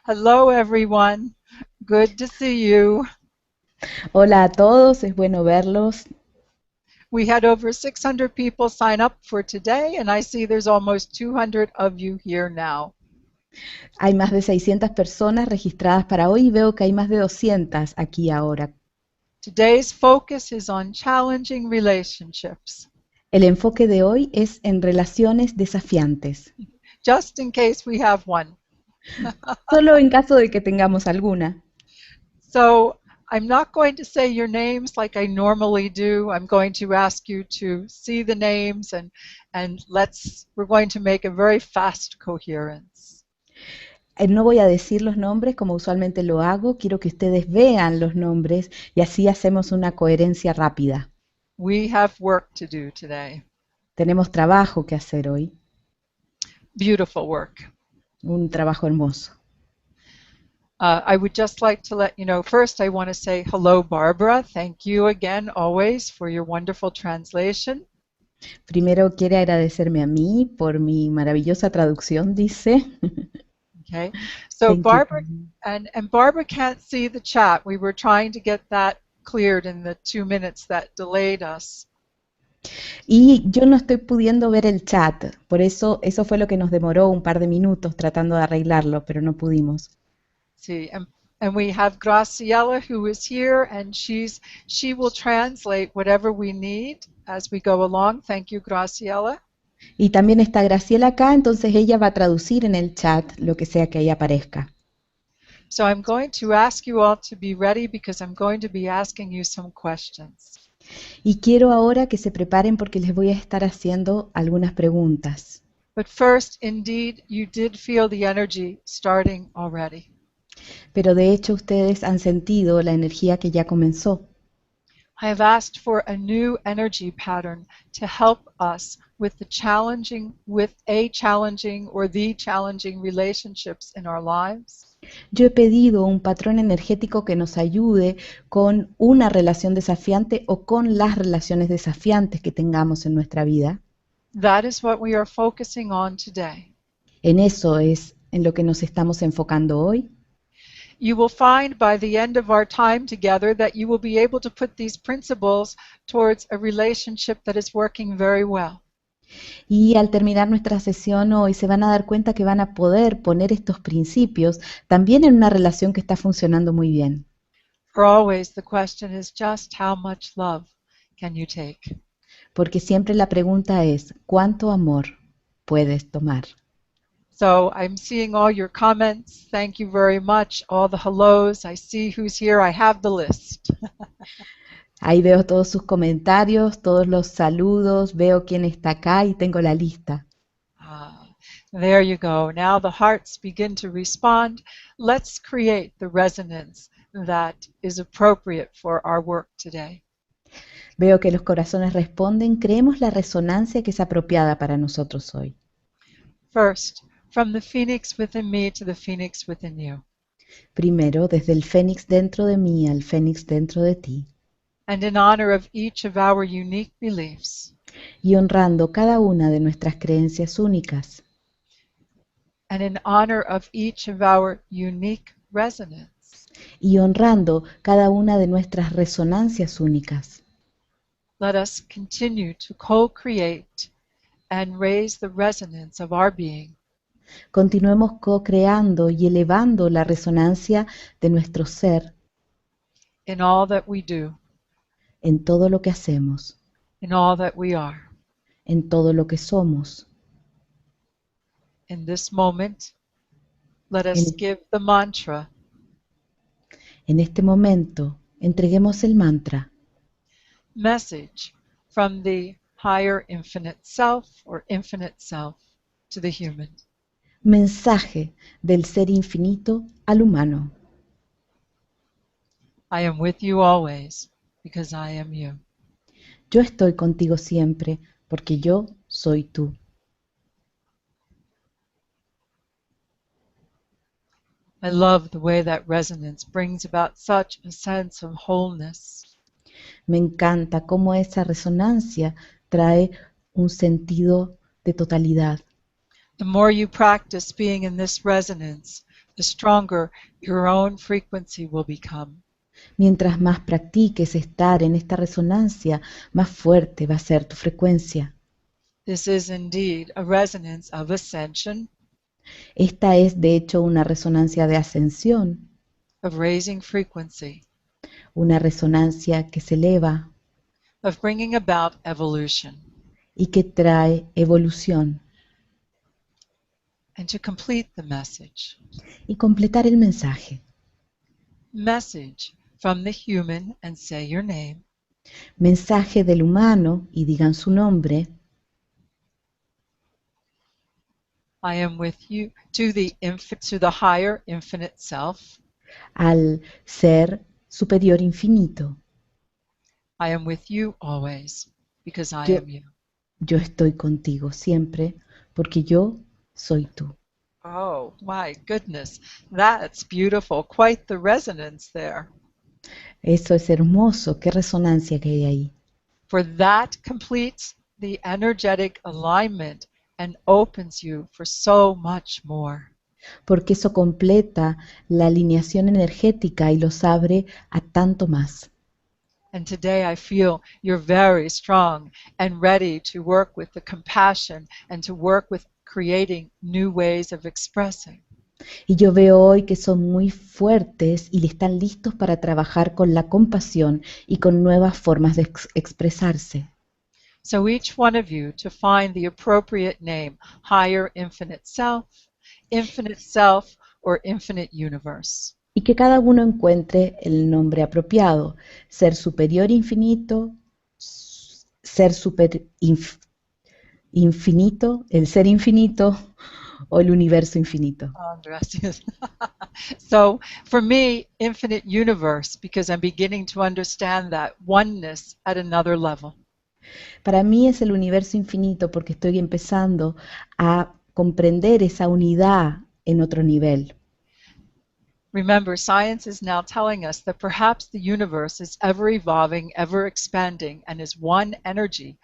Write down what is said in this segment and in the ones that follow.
Hello, everyone. Good to see you. Hola a todos, es bueno verlos. We had over 600 people sign up for today, and I see there's almost 200 of you here now. Hay más de 600 personas registradas para hoy y veo que hay más de 200 aquí ahora. Today's focus is on challenging relationships, El enfoque de hoy es en relaciones desafiantes, just in case we have one. solo en caso de que tengamos alguna. So I'm not going to say your names like I normally do. I'm going to ask you to see the names and we're going to make a very fast coherence. No voy a decir los nombres como usualmente lo hago, quiero que ustedes vean los nombres y así hacemos una coherencia rápida. We have work to do today. Tenemos trabajo que hacer hoy, Beautiful work. un trabajo hermoso. I would just like to let you know, first I want to say hello, Barbara. Thank you again, always, for your wonderful translation. Primero quiere agradecerme a mí por mi maravillosa traducción, dice. Okay, so Thank you. Barbara, and Barbara can't see the chat. We were trying to get that cleared in the 2 minutes that delayed us. Y yo no estoy pudiendo ver el chat, por eso fue lo que nos demoró un par de minutos tratando de arreglarlo, pero no pudimos. See, and we have Graciela who is here, and she will translate whatever we need as we go along. Thank you, Graciela. Y también está Graciela acá, entonces ella va a traducir en el chat lo que sea que ahí aparezca. So I'm going to ask you all to be ready because I'm going to be asking you some questions. Y quiero ahora que se preparen porque les voy a estar haciendo algunas preguntas. But first, indeed, you did feel the energy starting already. Pero de hecho ustedes han sentido la energía que ya comenzó. I have asked for a new energy pattern to help us with the challenging or the challenging relationships in our lives. Yo he pedido un patrón energético que nos ayude con una relación desafiante o con las relaciones desafiantes que tengamos en nuestra vida. That is what we are focusing on today. En eso es en lo que nos estamos enfocando hoy. You will find by the end of our time together that you will be able to put these principles towards a relationship that is working very well. Y al terminar nuestra sesión hoy se van a dar cuenta que van a poder poner estos principios también en una relación que está funcionando muy bien. For always the question is just how much love can you take? Porque siempre la pregunta es, ¿cuánto amor puedes tomar? So I'm seeing all your comments. Thank you very much. All the hellos. I see who's here. I have the list. Ahí veo todos sus comentarios, todos los saludos, veo quién está acá y tengo la lista. There you go. Now the hearts begin to respond. Let's create the resonance that is appropriate for our work today. Veo que los corazones responden, creemos la resonancia que es apropiada para nosotros hoy. First, from the phoenix within me to the phoenix within you. Primero, desde el fénix dentro de mí al fénix dentro de ti. And in honor of each of our unique beliefs. Y honrando cada una de nuestras creencias únicas. And in honor of each of our unique resonance. Y honrando cada una de nuestras resonancias únicas. Let us continue to co-create and raise the resonance of our being. Continuemos co-creando y elevando la resonancia de nuestro ser. In all that we do. En todo lo que hacemos. In all that we are. En todo lo que somos. In this moment, let us give the mantra. En este momento, entreguemos el mantra. Message from the higher infinite self or infinite self to the human. Mensaje del ser infinito al humano. I am with you always because I am you. Yo estoy contigo siempre porque yo soy tú. I love the way that resonance brings about such a sense of wholeness. Me encanta cómo esa resonancia trae un sentido de totalidad. The more you practice being in this resonance, the stronger your own frequency will become. Mientras más practiques estar en esta resonancia, más fuerte va a ser tu frecuencia. This is indeed a resonance of ascension, Esta es de hecho una resonancia de ascensión, of raising frequency, una resonancia que se eleva of bringing about evolution. y que trae evolución. And to complete the message, Y completar el mensaje. message from the human, and say your name, Mensaje del humano, y digan su nombre. I am with you, to the higher infinite self. Al ser superior infinito. I am with you always, because I Yo, am you. yo estoy contigo siempre, porque yo soy tú. Oh, my goodness. That's beautiful. Quite the resonance there. Eso es hermoso, qué resonancia que hay ahí. For that completes the energetic alignment and opens you for so much more. Porque eso completa la alineación energética y los abre a tanto más. And today I feel you're very strong and ready to work with the compassion and to work with creating new ways of expressing. Y yo veo hoy que son muy fuertes y están listos para trabajar con la compasión y con nuevas formas de expresarse. So each one of you to find the appropriate name, higher infinite self, or infinite universe. Y que cada uno encuentre el nombre apropiado, ser superior infinito, ser infinito, el ser infinito o el universo infinito. Oh, gracias. So for me, infinite universe, because I'm beginning to understand that oneness at another level. Para mí es el universo infinito porque estoy empezando a comprender esa unidad en otro nivel. Remember, science is now telling us that perhaps the universe is ever evolving, ever expanding, and is one energy.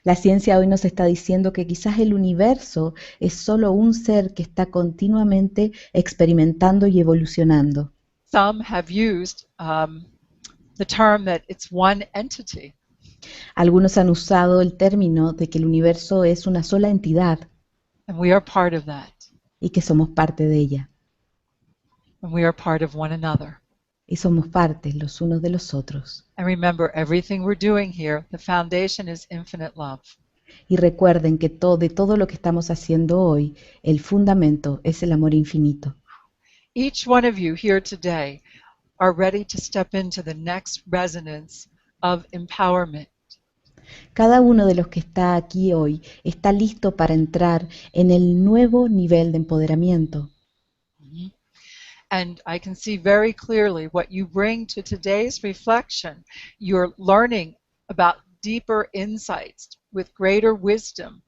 La ciencia hoy nos está diciendo que quizás el universo es solo un ser que está continuamente experimentando y evolucionando. Some have used the term that it's one entity. Algunos han usado el término de que el universo es una sola entidad And we are part of that. y que somos parte de ella. And we are part of one another. Y somos partes los unos de los otros. And remember, everything we're doing here, the foundation is infinite love. Y recuerden que de todo lo que estamos haciendo hoy, el fundamento es el amor infinito. Each one of you here today are ready to step into the next resonance of empowerment. Cada uno de los que está aquí hoy está listo para entrar en el nuevo nivel de empoderamiento. And I can see very clearly what you bring to today's reflection. You're learning about deeper insights with greater wisdom.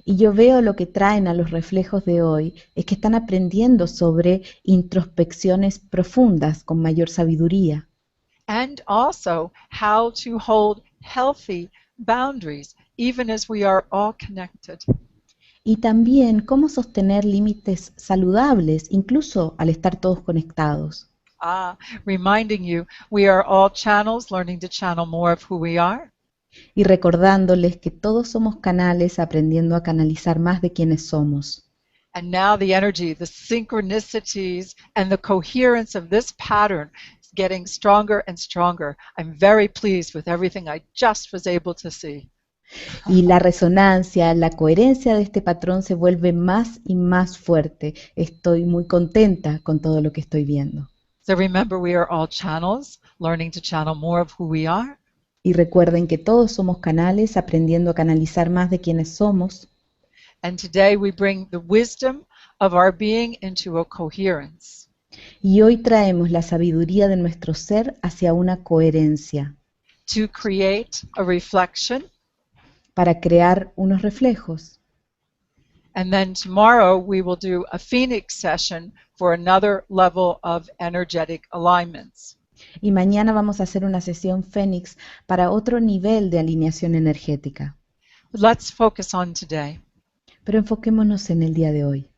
Y yo veo lo que traen a los reflejos de hoy, es que están aprendiendo sobre introspecciones profundas con mayor sabiduría. And also how to hold healthy boundaries, even as we are all connected. Y también cómo sostener límites saludables, incluso al estar todos conectados. Reminding you, we are all channels, learning to channel more of who we are. Y recordándoles que todos somos canales aprendiendo a canalizar más de quienes somos. And now the energy, the synchronicities, and the coherence of this pattern is getting stronger and stronger. I'm very pleased with everything I just was able to see. Y la resonancia, la coherencia de este patrón se vuelve más y más fuerte. Estoy muy contenta con todo lo que estoy viendo. So remember, we are all channels, learning to channel more of who we are. Y recuerden que todos somos canales, aprendiendo a canalizar más de quienes somos. And today we bring the wisdom of our being into a coherence. Y hoy traemos la sabiduría de nuestro ser hacia una coherencia. To create a reflection. Para crear unos reflejos. And then tomorrow we will do a Phoenix session for another level of energetic alignments. Y mañana vamos a hacer una sesión Fénix para otro nivel de alineación energética. But let's focus on today. Pero enfoquémonos en el día de hoy.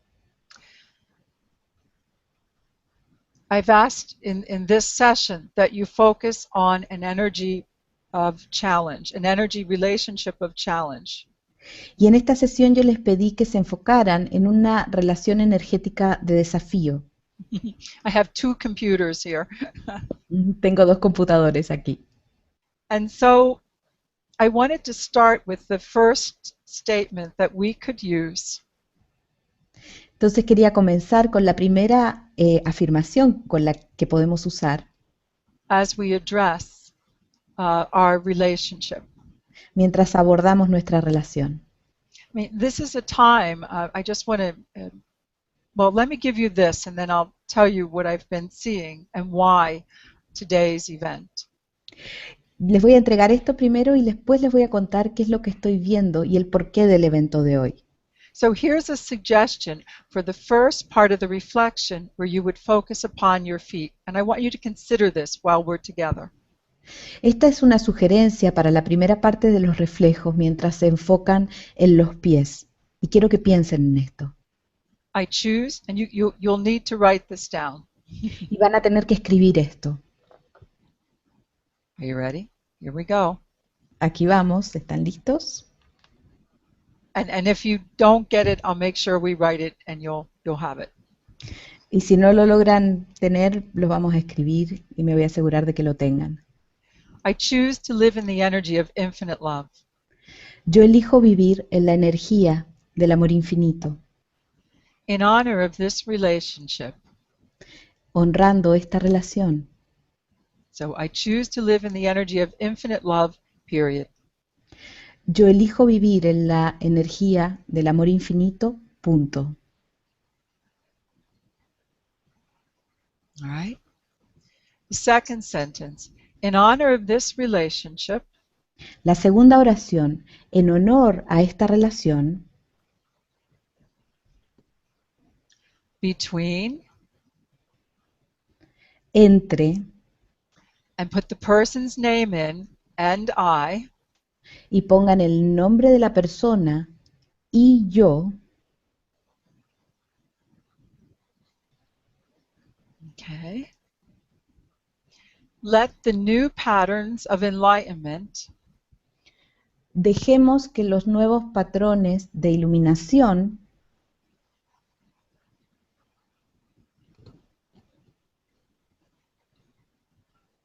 I've asked in this session that you focus on an energy of challenge, an energy relationship of challenge. Y en esta sesión yo les pedí que se enfocaran en una relación energética de desafío. I have two computers here. Tengo dos computadores aquí. And so I wanted to start with the first statement that we could use Entonces quería comenzar con la primera afirmación con la que podemos usar as we address our relationship. mientras abordamos nuestra relación. I mean, this is a time, I just want to, well, let me give you this and then I'll tell you what I've been seeing and why today's event. Les voy a entregar esto primero y después les voy a contar qué es lo que estoy viendo y el porqué del evento de hoy. So here's a suggestion for the first part of the reflection where you would focus upon your feet. And I want you to consider this while we're together. Esta es una sugerencia para la primera parte de los reflejos mientras se enfocan en los pies. Y quiero que piensen en esto. I choose, and you'll need to write this down. Y van a tener que escribir esto. Are you ready? Here we go. Aquí vamos, ¿están listos? And if you don't get it, I'll make sure we write it and you'll have it. Y si no lo logran tener, lo vamos a escribir y me voy a asegurar de que lo tengan. I choose to live in the energy of infinite love. Yo elijo vivir en la energía del amor infinito, In honor of this relationship. honrando esta relación. So I choose to live in the energy of infinite love, period. Yo elijo vivir en la energía del amor infinito, punto. All right. The second sentence. In honor of this relationship, La segunda oración, en honor a esta relación, between, entre, and put the person's name in, and I, y pongan el nombre de la persona y yo, okay. Let the new patterns of enlightenment dejemos que los nuevos patrones de iluminación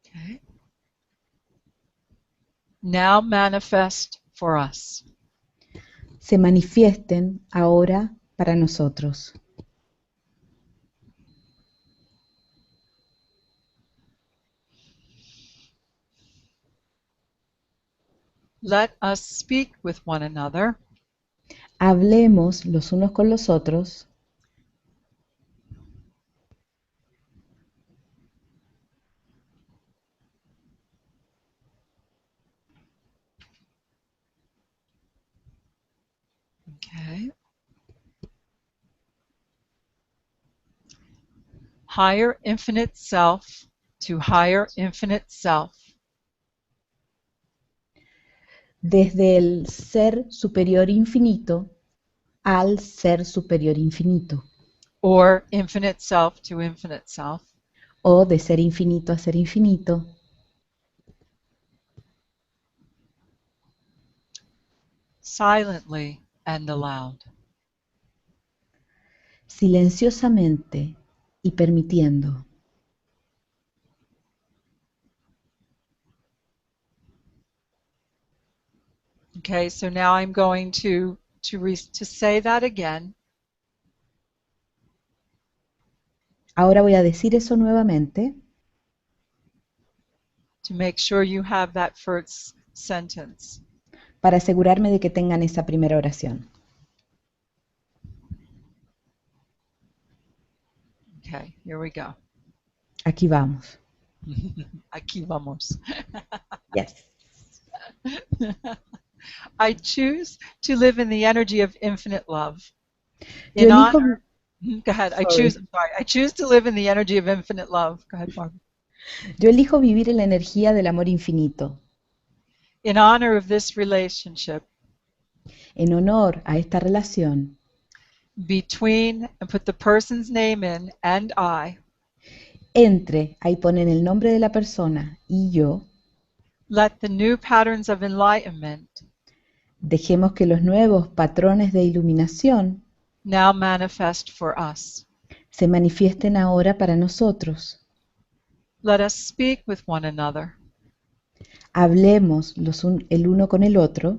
okay, now manifest for us. se manifiesten ahora para nosotros. Let us speak with one another Hablemos los unos con los otros okay. Higher infinite self to higher infinite self. desde el ser superior infinito al ser superior infinito, Or infinite self to infinite self. o de ser infinito a ser infinito, Silently and aloud. silenciosamente y permitiendo. Okay, so now I'm going to say that again. Ahora voy a decir eso nuevamente To make sure you have that first sentence. para asegurarme de que tengan esa primera oración. Okay, here we go. Aquí vamos. Aquí vamos. Yes. I choose to live in the energy of infinite love. Yo In elijo, honor, go ahead. Sorry. I choose to live in the energy of infinite love. Go ahead, Barbara. yo elijo vivir en la energía del amor infinito. In honor of this relationship, En honor a esta relación, between, and put the person's name in, and I, entre, ahí ponen el nombre de la persona y yo, let the new patterns of enlightenment dejemos que los nuevos patrones de iluminación now manifest for us. se manifiesten ahora para nosotros. Let us speak with one another. Hablemos el uno con el otro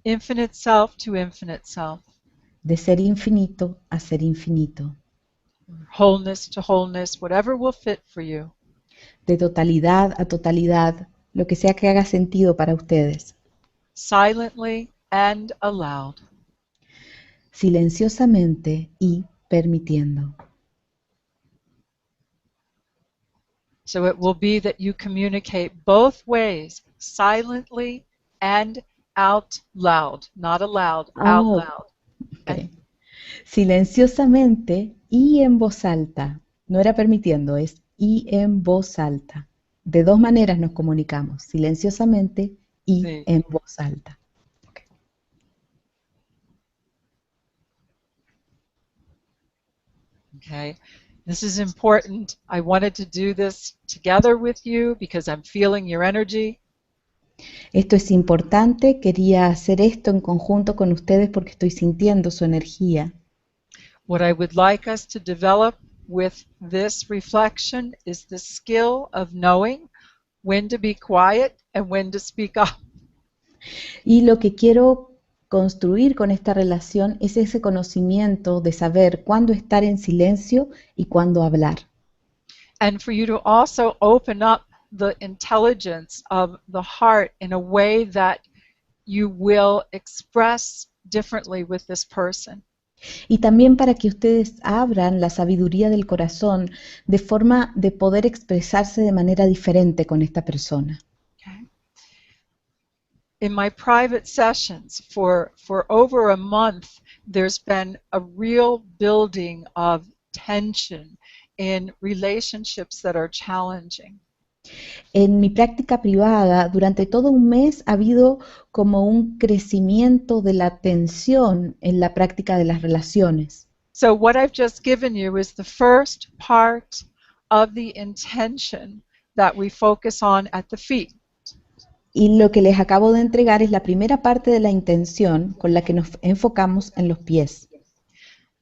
Infinite self to infinite self. de ser infinito a ser infinito, Wholeness to wholeness, whatever will fit for you. de totalidad a totalidad, lo que sea que haga sentido para ustedes, Silently and aloud. silenciosamente y permitiendo. So it will be that you communicate both ways, silently and out loud. Not aloud, out Oh, loud. ok. Silenciosamente y en voz alta. No era permitiendo, es y en voz alta. De dos maneras nos comunicamos, silenciosamente y Sí. en voz alta. Okay. This is important. I wanted to do this together with you because I'm feeling your energy. Esto es importante, quería hacer esto en conjunto con ustedes porque estoy sintiendo su energía. What I would like us to develop with this reflection is the skill of knowing when to be quiet and when to speak up. Y lo que quiero construir con esta relación es ese conocimiento de saber cuándo estar en silencio y cuándo hablar. And for you to also open up the intelligence of the heart in a way that you will express differently with this person. Y también para que ustedes abran la sabiduría del corazón de forma de poder expresarse de manera diferente con esta persona. Okay. In my private sessions for over a month, there's been a real building of tension in relationships that are challenging. En mi práctica privada, durante todo un mes ha habido como un crecimiento de la tensión en la práctica de las relaciones. So what I've just given you is the first part of the intention that we focus on at the feet. Y lo que les acabo de entregar es la primera parte de la intención con la que nos enfocamos en los pies.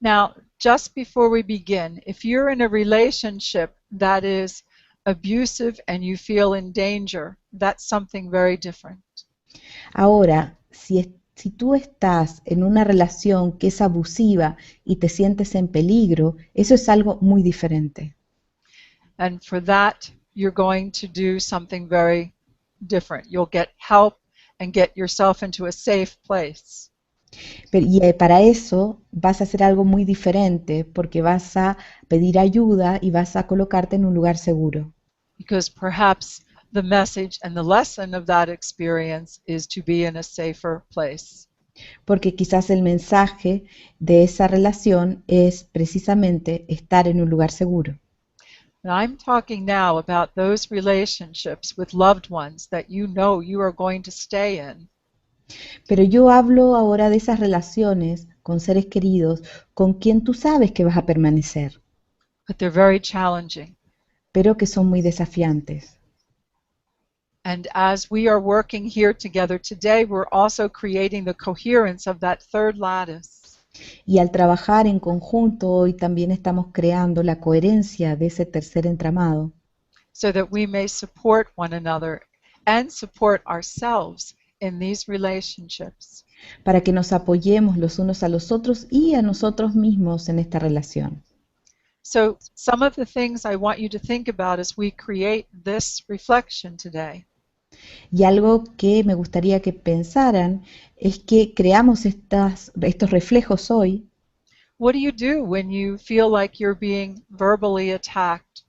Now, just before we begin, if you're in a relationship that is abusive and you feel in danger, that's something very different. Ahora, si tú estás en una relación que es abusiva y te sientes en peligro, eso es algo muy diferente. And for that, you're going to do something very different. You'll get help and get yourself into a safe place. Para eso vas a hacer algo muy diferente porque vas a pedir ayuda y vas a colocarte en un lugar seguro. Because perhaps the message and the lesson of that experience is to be in a safer place. Porque quizás el mensaje de esa relación es precisamente estar en un lugar seguro. And I'm talking now about those relationships with loved ones that you know you are going to stay in. Pero yo hablo ahora de esas relaciones con seres queridos con quien tú sabes que vas a permanecer, But they're very challenging. pero que son muy desafiantes. And as we are working here together today, we're also creating the coherence of that third lattice. Y al trabajar en conjunto hoy también estamos creando la coherencia de ese tercer entramado, So that we may support one another and support ourselves in these relationships. para que nos apoyemos los unos a los otros y a nosotros mismos en esta relación. So some of the things I want you to think about as we create this reflection today. Y algo que me gustaría que pensaran es que creamos estos reflejos hoy. What do you do when you feel like you're being verbally attacked?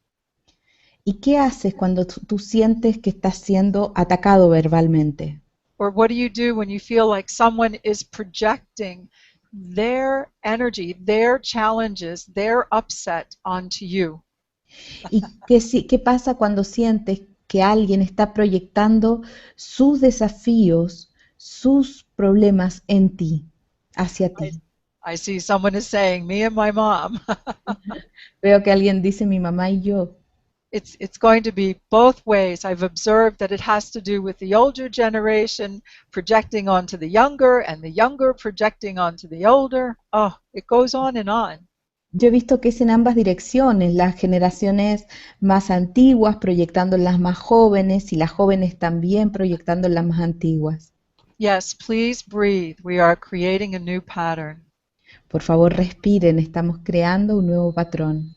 ¿Y qué haces cuando tú sientes que estás siendo atacado verbalmente? Or what do you do when you feel like someone is projecting their energy, their challenges, their upset onto you? ¿Y qué pasa cuando sientes que alguien está proyectando sus desafíos, sus problemas en ti, hacia I, ti. I see someone is saying, me and my mom. Veo que alguien dice mi mamá y yo. It's going to be both ways. I've observed that it has to do with the older generation projecting onto the younger and the younger projecting onto the older. Oh, it goes on and on. Yo he visto que es en ambas direcciones, las generaciones más antiguas proyectando en las más jóvenes y las jóvenes también proyectando en las más antiguas. Yes, please breathe. We are creating a new pattern. Por favor, respiren, estamos creando un nuevo patrón.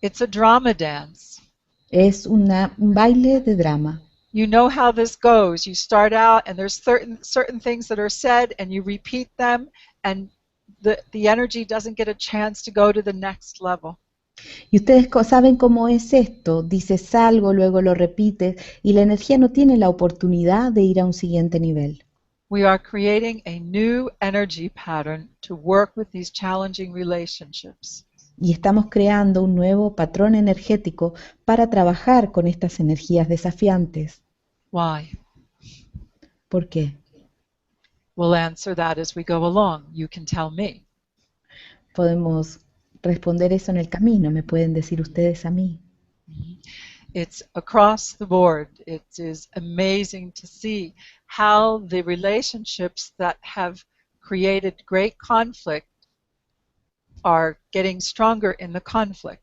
It's a drama dance. Es un baile de drama. You know how this goes. You start out and there's certain things that are said and you repeat them and the energy doesn't get a chance to go to the next level. Y ustedes saben cómo es esto. Dices algo, luego lo repites y la energía no tiene la oportunidad de ir a un siguiente nivel. We are creating a new energy pattern to work with these challenging relationships. Y estamos creando un nuevo patrón energético para trabajar con estas energías desafiantes. Why? ¿Por qué? We'll answer that as we go along. You can tell me. Podemos responder eso en el camino, me pueden decir ustedes a mí. It's across the board. It is amazing to see how the relationships that have created great conflict are getting stronger in the conflict.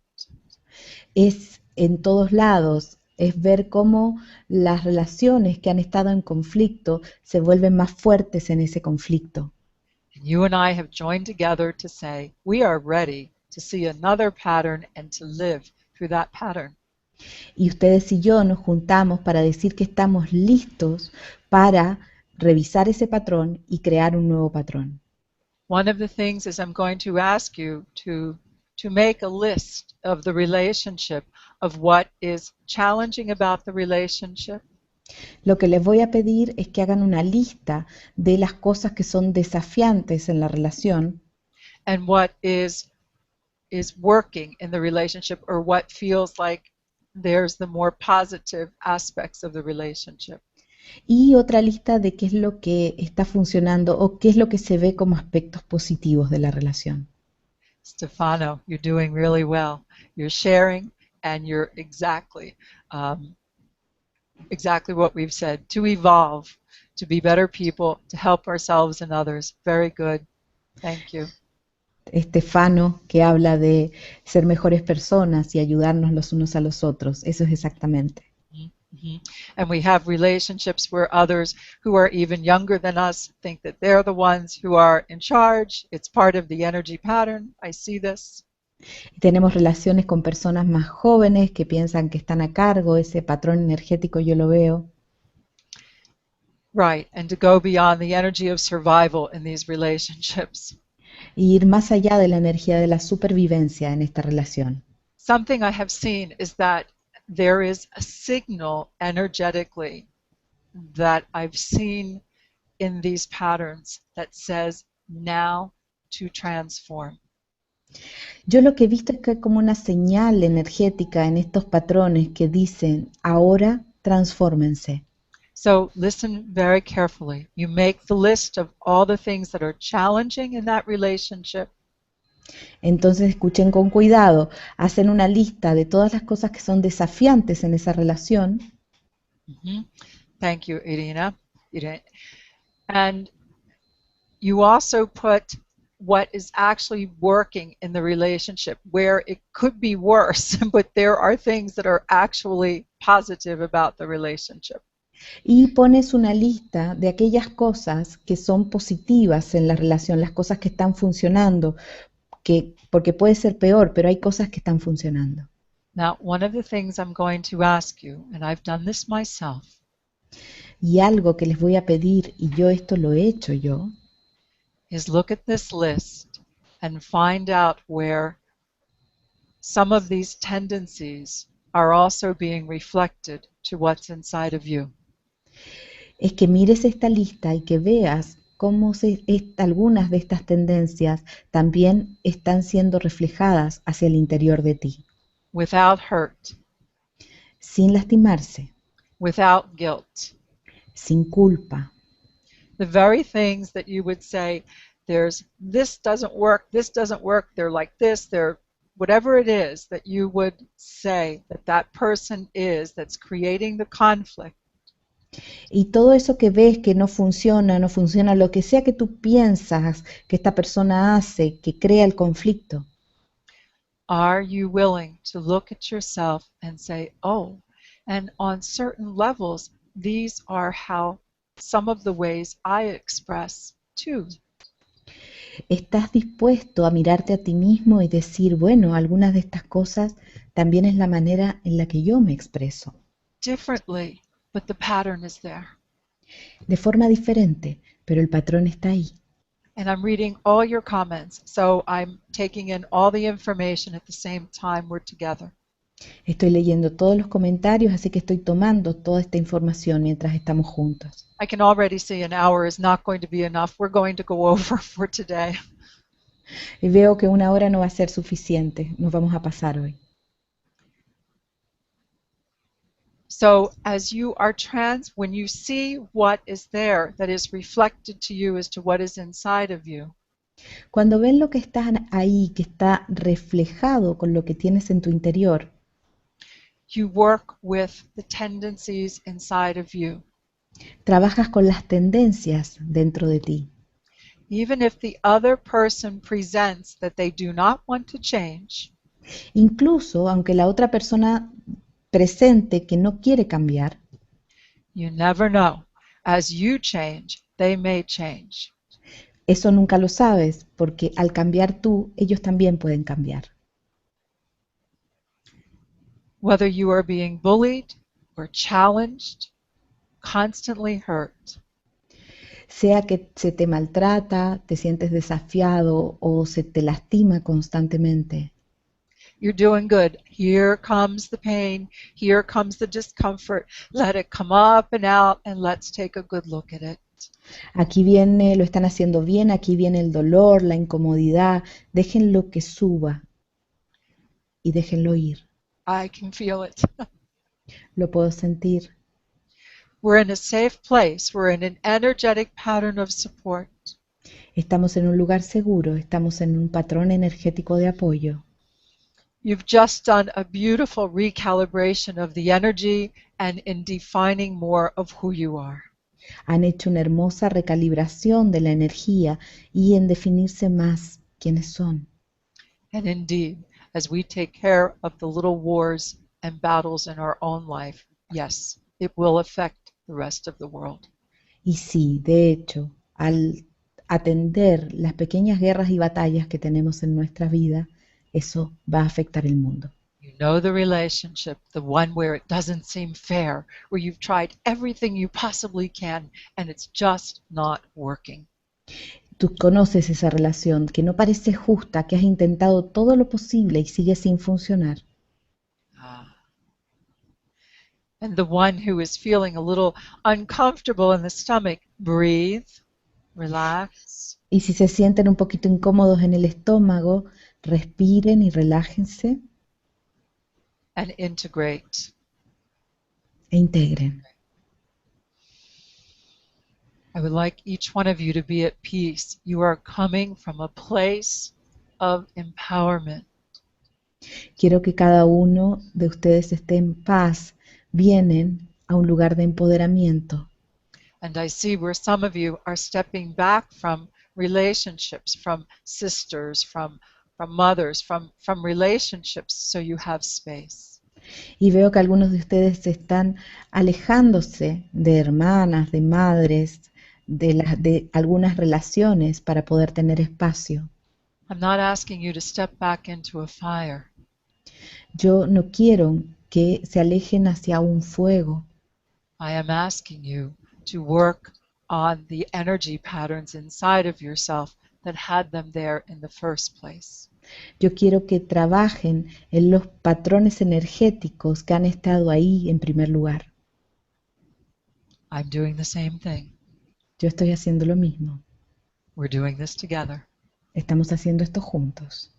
Es en todos lados, es ver cómo las relaciones que han estado en conflicto se vuelven más fuertes en ese conflicto. And you and I have joined together to say we are ready to see another pattern and to live through that pattern. Y ustedes y yo nos juntamos para decir que estamos listos para revisar ese patrón y crear un nuevo patrón. One of the things is I'm going to ask you to make a list of the relationship, of what is challenging about the relationship, Lo que les voy a pedir es que hagan una lista de las cosas que son desafiantes en la relación and what is working in the relationship, or what feels like there's the more positive aspects of the relationship. y otra lista de qué es lo que está funcionando o qué es lo que se ve como aspectos positivos de la relación. Stefano, you're doing really well. You're sharing, and you're exactly what we've said, to evolve, to be better people, to help ourselves and others. Very good. Thank you. Estefano, que habla de ser mejores personas y ayudarnos los unos a los otros. Eso es exactamente. Mm-hmm. And we have relationships where others who are even younger than us think that they're the ones who are in charge. It's part of the energy pattern. I see this. Tenemos relaciones con personas más jóvenes que piensan que están a cargo, ese patrón energético yo lo veo. Right, and to go beyond the energy of survival in these relationships. Y ir más allá de la energía de la supervivencia en esta relación. Something I have seen is that there is a signal energetically that I've seen in these patterns that says now to transform. Yo lo que he visto es que hay como una señal energética en estos patrones que dicen, ahora transfórmense. So listen very carefully. You make the list of all the things that are challenging in that relationship. Entonces escuchen con cuidado, hacen una lista de todas las cosas que son desafiantes en esa relación. Mm-hmm. Thank you, Irina. And you also put what is actually working in the relationship, where it could be worse, but there are things that are actually positive about the relationship. Y pones una lista de aquellas cosas que son positivas en la relación, las cosas que están funcionando, porque puede ser peor, pero hay cosas que están funcionando. Now, one of the things I'm going to ask you, and I've done this myself, Y algo que les voy a pedir, y yo esto lo he hecho yo, is look at this list and find out where some of these tendencies are also being reflected to what's inside of you. es que mires esta lista y que veas cómo algunas de estas tendencias también están siendo reflejadas hacia el interior de ti, Without hurt, sin lastimarse, without guilt. sin culpa. The very things that you would say, there's this doesn't work, they're like this, they're whatever it is that you would say that that person is that's creating the conflict. Y todo eso que ves que no funciona, no funciona, lo que sea que tú piensas que esta persona hace, que crea el conflicto, Are you willing to look at yourself and say, oh, and on certain levels, these are how some of the ways I express too. ¿estás dispuesto a mirarte a ti mismo y decir, bueno, algunas de estas cosas también es la manera en la que yo me expreso? Differently, but the pattern is there. De forma diferente, pero el patrón está ahí. And I'm reading all your comments, so I'm taking in all the information at the same time we're together. Estoy leyendo todos los comentarios, así que estoy tomando toda esta información mientras estamos juntos. I can already see an hour is not going to be enough. We're going to go over for today. Y veo que una hora no va a ser suficiente, nos vamos a pasar hoy. So as you are when you see what is there that is reflected to you as to what is inside of you, Cuando ven lo que está ahí, que está reflejado con lo que tienes en tu interior, you work with the tendencies inside of you. trabajas con las tendencias dentro de ti. Even if the other person presents that they do not want to change, Incluso aunque la otra persona presente que no quiere cambiar, you never know. As you change, they may change. eso nunca lo sabes, porque al cambiar tú, ellos también pueden cambiar. Whether you are being bullied or challenged, constantly hurt, Sea que se te maltrata, te sientes desafiado o se te lastima constantemente. you're doing good. Here comes the pain. Here comes the discomfort. Let it come up and out, and let's take a good look at it. Aquí viene, lo están haciendo bien, aquí viene el dolor, la incomodidad, déjenlo que suba y déjenlo ir. I can feel it. Lo puedo sentir. We're in a safe place. We're in an energetic pattern of support. Estamos en un lugar seguro, estamos en un patrón energético de apoyo. You've just done a beautiful recalibration of the energy and in defining more of who you are. Han hecho una hermosa recalibración de la energía y en definirse más quiénes son. And indeed, as we take care of the little wars and battles in our own life, yes, it will affect the rest of the world. Y sí, de hecho, al atender las pequeñas guerras y batallas que tenemos en nuestra vida, eso va a afectar el mundo. You know the relationship, the one where it doesn't seem fair, where you've tried everything you possibly can and it's just not working. Tú conoces esa relación que no parece justa, que has intentado todo lo posible y sigue sin funcionar. And the one who is feeling a little uncomfortable in the stomach, breathe, relax. Y si se sienten un poquito incómodos en el estómago, respiren y relájense And integrate. e integren. I would like each one of you to be at peace. You are coming from a place of empowerment. Quiero que cada uno de ustedes esté en paz. Vienen a un lugar de empoderamiento. And I see where some of you are stepping back from relationships, from sisters, from mothers, from relationships, so you have space. Y veo que algunos de ustedes están alejándose de hermanas, de madres, de algunas relaciones para poder tener espacio. I'm not asking you to step back into a fire. Yo no quiero que se alejen hacia un fuego. I am asking you to work on the energy patterns inside of yourself that had them there in the first place. Yo quiero que trabajen en los patrones energéticos que han estado ahí en primer lugar. I'm doing the same thing. Yo estoy haciendo lo mismo. We're doing this together. Estamos haciendo esto juntos.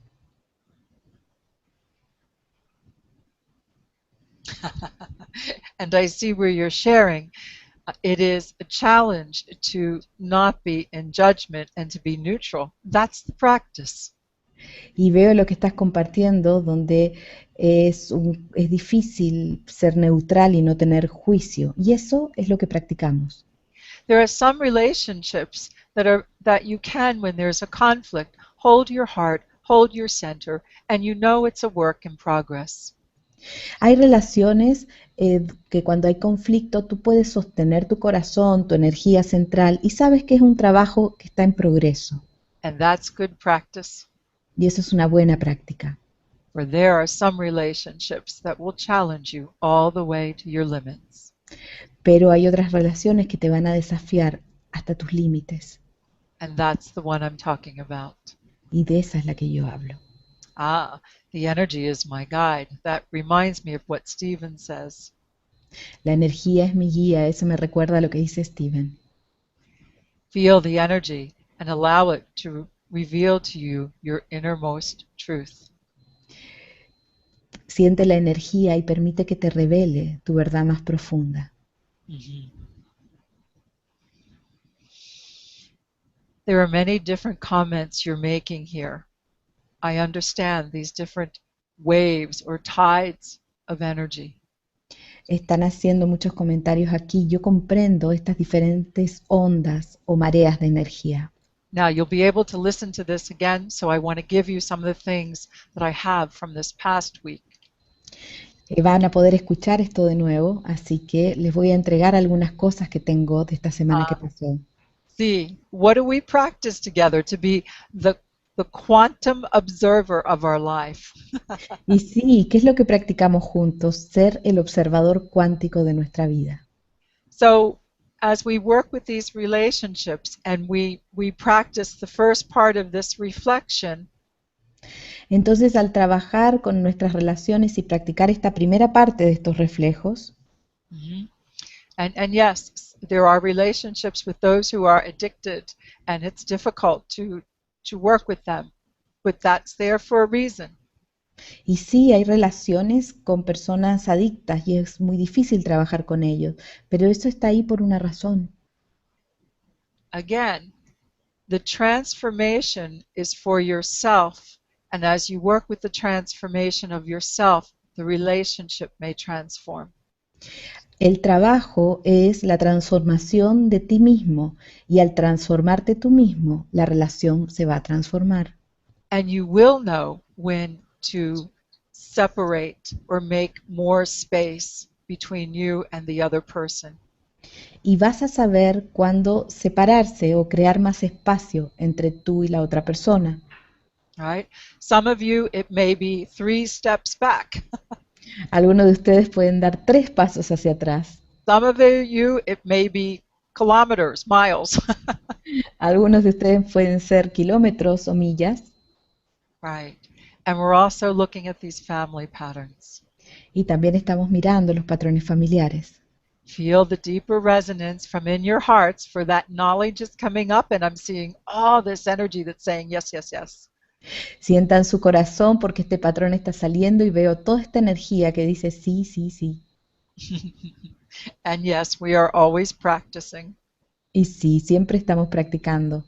And I see where you're sharing It is a challenge to not be in judgment and to be neutral. That's the practice. Y veo lo que estás compartiendo, donde es difícil ser neutral y no tener juicio. Y eso es lo que practicamos. There are some relationships that you can, when there's a conflict, hold your heart, hold your center, and you know it's a work in progress. Hay relaciones que cuando hay conflicto tú puedes sostener tu corazón, tu energía central y sabes que es un trabajo que está en progreso. And that's good practice. Y eso es una buena práctica. For there are some relationships that will challenge you all the way to your limits. Pero hay otras relaciones que te van a desafiar hasta tus límites. And that's the one I'm talking about. Y de esa es la que yo hablo. Ah, the energy is my guide. That reminds me of what Stephen says. La energía es mi guía, eso me recuerda a lo que dice Steven. Feel the energy and allow it to reveal to you your innermost truth. Siente la energía y permite que te revele tu verdad más profunda. Mm-hmm. There are many different comments you're making here. I understand these different waves or tides of energy. Están haciendo muchos comentarios aquí. Yo comprendo estas diferentes ondas o mareas de energía. Now you'll be able to listen to this again, so I want to give you some of the things that I have from this past week. Van a poder escuchar esto de nuevo, así que les voy a entregar algunas cosas que tengo de esta semana que pasó. See, what do we practice together to be the quantum observer of our life? Y sí, ¿qué es lo que practicamos juntos? Ser el observador cuántico de nuestra vida. So, as we work with these relationships and we practice the first part of this reflection, Entonces, al trabajar con nuestras relaciones y practicar esta primera parte de estos reflejos, and yes, there are relationships with those who are addicted, and it's difficult to work with them, but that's there for a reason. y sí, hay relaciones con personas adictas y es muy difícil trabajar con ellos, pero eso está ahí por una razón. Again, the transformation is for yourself, and as you work with the transformation of yourself, the relationship may transform. El trabajo es la transformación de ti mismo y al transformarte tú mismo, la relación se va a transformar. And you will know when to separate or make more space between you and the other person. Y vas a saber cuándo separarse o crear más espacio entre tú y la otra persona. Right? Some of you, it may be 3 steps back. Algunos de ustedes pueden dar 3 pasos hacia atrás. Some of you, it may be kilometers, miles. Algunos de ustedes pueden ser kilómetros o millas. Right. And we're also looking at these family patterns. Y también estamos mirando los patrones familiares. Feel the deeper resonance from in your hearts, for that knowledge is coming up, and I'm seeing all this energy that's saying yes, yes, yes. Sientan su corazón porque este patrón está saliendo y veo toda esta energía que dice sí, sí, sí. And yes, we are always practicing. Y sí, siempre estamos practicando.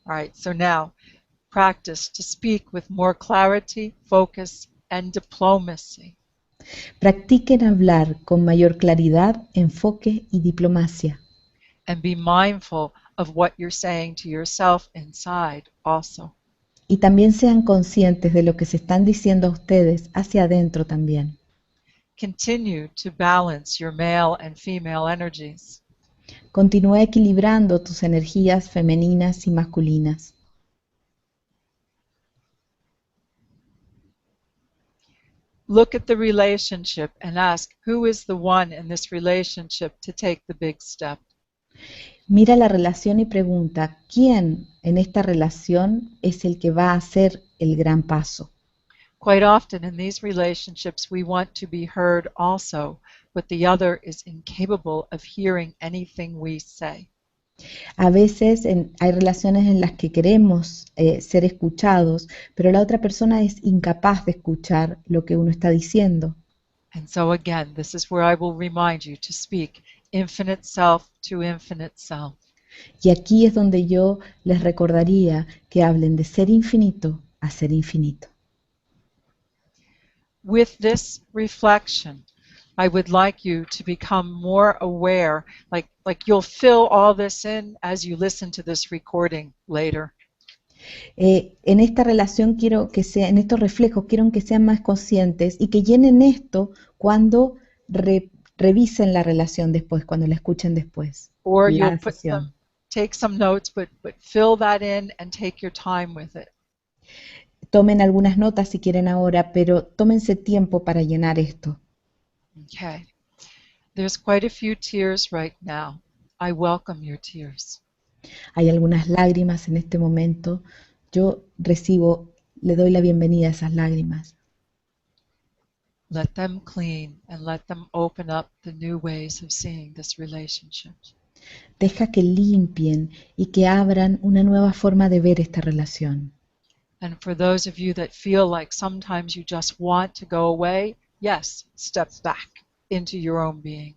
All right, so now practice to speak with more clarity, focus, and diplomacy. Practiquen hablar con mayor claridad, enfoque y diplomacia. And be mindful of what you're saying to yourself inside also. Y también sean conscientes de lo que se están diciendo a ustedes hacia adentro también. Continue to balance your male and female energies. Continúa equilibrando tus energías femeninas y masculinas. Look at the relationship and ask, who is the one in this relationship to take the big step? Mira la relación y pregunta, ¿quién en esta relación es el que va a hacer el gran paso? Quite often in these relationships we want to be heard also, but the other is incapable of hearing anything we say. A veces hay relaciones en las que queremos ser escuchados, pero la otra persona es incapaz de escuchar lo que uno está diciendo. And so again, this is where I will remind you to speak infinite self to infinite self. Y aquí es donde yo les recordaría que hablen de ser infinito a ser infinito. With this reflection, I would like you to become more aware, like you'll fill all this in as you listen to this recording later. En esta relación quiero que sea, en estos reflejos quiero que sean más conscientes y que llenen esto cuando revisen la relación después, cuando la escuchen después, Or you'll la put sesión. take some notes, but fill that in and take your time with it. Tomen algunas notas si quieren ahora, pero tómense tiempo para llenar esto. Okay. There's quite a few tears right now. I welcome your tears. Hay algunas lágrimas en este momento. Yo recibo, le doy la bienvenida a esas lágrimas. Let them clean and let them open up the new ways of seeing this relationship. Deja que limpien y que abran una nueva forma de ver esta relación. And for those of you that feel like sometimes you just want to go away, yes, step back into your own being.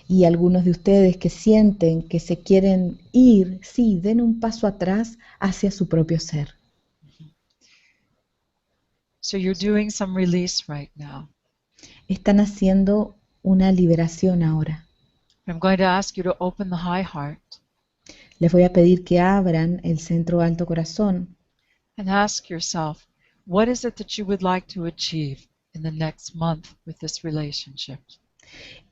Y algunos de ustedes que sienten que se quieren ir, sí, den un paso atrás hacia su propio ser. So you're doing some release right now. Están haciendo una liberación ahora. I'm going to ask you to open the high heart Les voy a pedir que abran el centro alto corazón and ask yourself, what is it that you would like to achieve in the next month with this relationship?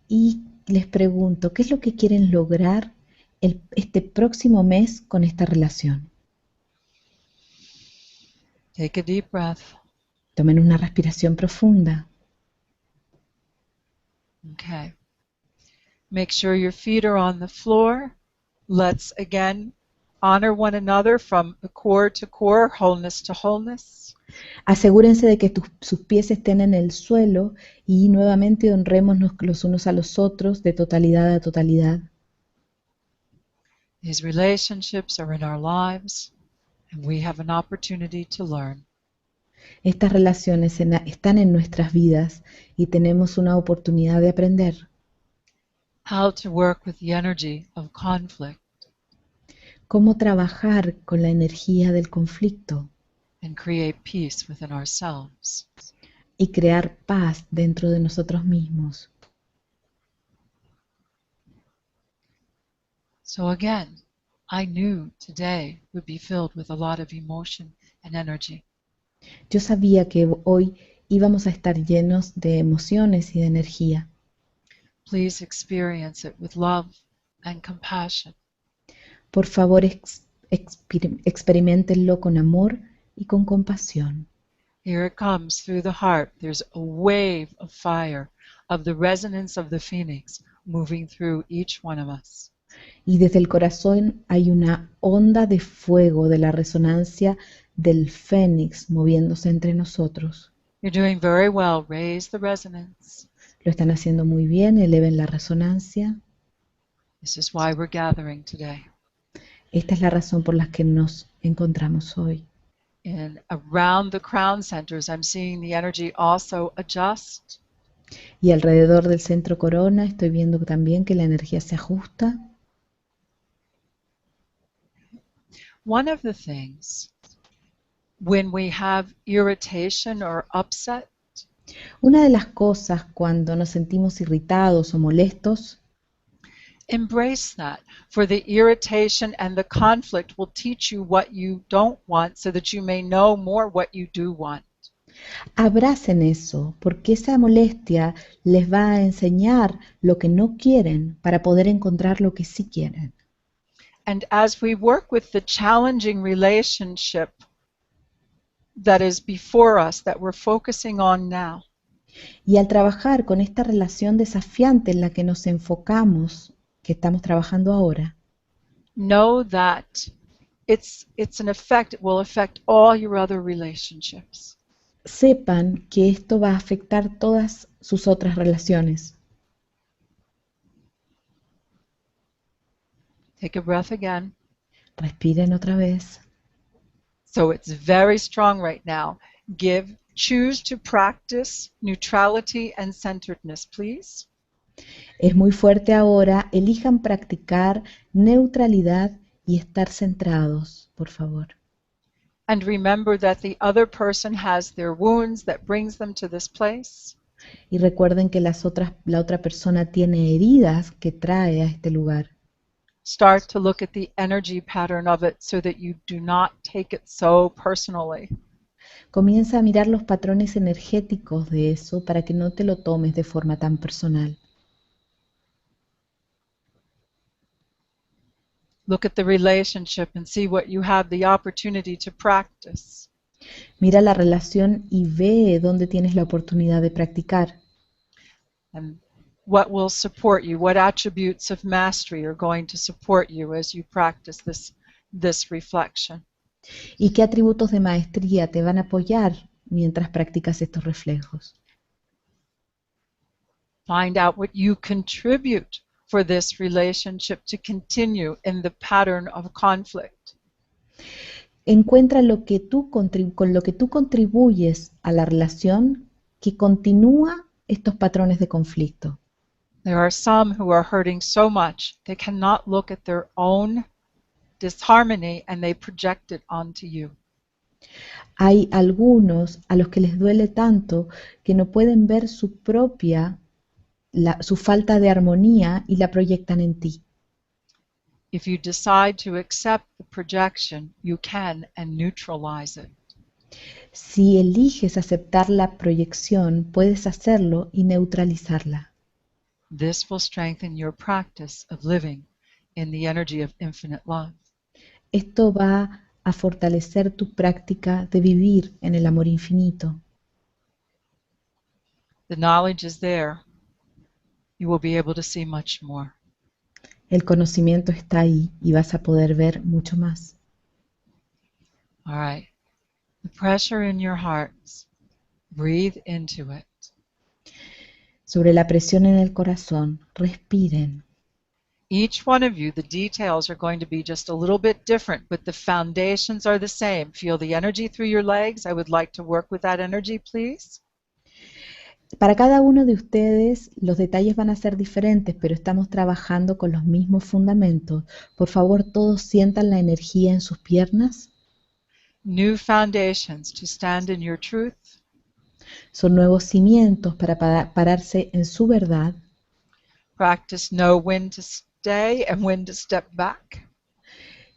y les pregunto, ¿qué es lo que quieren lograr este próximo mes con esta relación? Take a deep breath. Tomen una respiración profunda. Okay. Make sure your feet are on the floor. Let's again honor one another from core to core, wholeness to wholeness. Asegúrense de que sus pies estén en el suelo y nuevamente honrémonos los unos a los otros de totalidad a totalidad. These relationships are in our lives, and we have an opportunity to learn. Estas relaciones están en nuestras vidas y tenemos una oportunidad de aprender How to work with the energy of conflict cómo trabajar con la energía del conflicto and create peace within ourselves. y crear paz dentro de nosotros mismos. So again, I knew today would be filled with a lot of emotion and energy. Yo sabía que hoy íbamos a estar llenos de emociones y de energía. Please experience it with love and compassion. Por favor, experimentenlo con amor y con compasión. Here it comes through the heart. There's a wave of fire, of the resonance of the phoenix moving through each one of us. Y desde el corazón hay una onda de fuego de la resonancia del fénix moviéndose entre nosotros. You're doing very well. Raise the resonance. Lo están haciendo muy bien, eleven la resonancia. This is why we're gathering today. Esta es la razón por la que nos encontramos hoy. And around the crown centers, I'm seeing the energy also adjust. Y alrededor del centro corona estoy viendo también que la energía se ajusta. One of the things, when we have irritation or upset, Una de las cosas cuando nos sentimos irritados o molestos, embrace that. For the irritation and the conflict will teach you what you don't want so that you may know more what you do want. abracen eso, porque esa molestia les va a enseñar lo que no quieren para poder encontrar lo que sí quieren. And as we work with the challenging relationship that is before us, that we're focusing on now, Y al trabajar con esta relación desafiante en la que nos enfocamos, que estamos trabajando ahora, know that it's an effect, it will affect all your other relationships. sepan que esto va a afectar todas sus otras relaciones. Take a breath again. Respiren otra vez. So it's very strong right now. Choose to practice neutrality and centeredness, please. Es muy fuerte ahora. Elijan practicar neutralidad y estar centrados, por favor. And remember that the other person has their wounds that brings them to this place. Y recuerden que la otra persona tiene heridas que trae a este lugar. Start to look at the energy pattern of it so that you do not take it so personally. Comienza a mirar los patrones energéticos de eso para que no te lo tomes de forma tan personal. Look at the relationship and see what you have the opportunity to practice. Mira la relación y ve dónde tienes la oportunidad de practicar. And what will support you, what attributes of mastery are going to support you as you practice this reflection. ¿Y qué atributos de maestría te van a apoyar mientras practicas estos reflejos? Find out what you contribute for this relationship to continue in the pattern of conflict. Encuentra lo que con lo que tú contribuyes a la relación que continúa estos patrones de conflicto. There are some who are hurting so much they cannot look at their own disharmony and they project it onto you. Hay algunos a los que les duele tanto que no pueden ver su falta de armonía y la proyectan en ti. If you decide to accept the projection, you can and neutralize it. Si eliges aceptar la proyección, puedes hacerlo y neutralizarla. This will strengthen your practice of living in the energy of infinite love. Esto va a fortalecer tu práctica de vivir en el amor infinito. The knowledge is there. You will be able to see much more. El conocimiento está ahí y vas a poder ver mucho más. All right. The pressure in your hearts. Breathe into it. Sobre la presión en el corazón, respiren. Each one of you, the details are going to be just a little bit different, but the foundations are the same. Feel the energy through your legs. I would like to work with that energy, please. Para cada uno de ustedes, los detalles van a ser diferentes, pero estamos trabajando con los mismos fundamentos. Por favor, todos sientan la energía en sus piernas. New foundations to stand in your truth. Son nuevos cimientos para pararse en su verdad. Practice know when to stay and when to step back.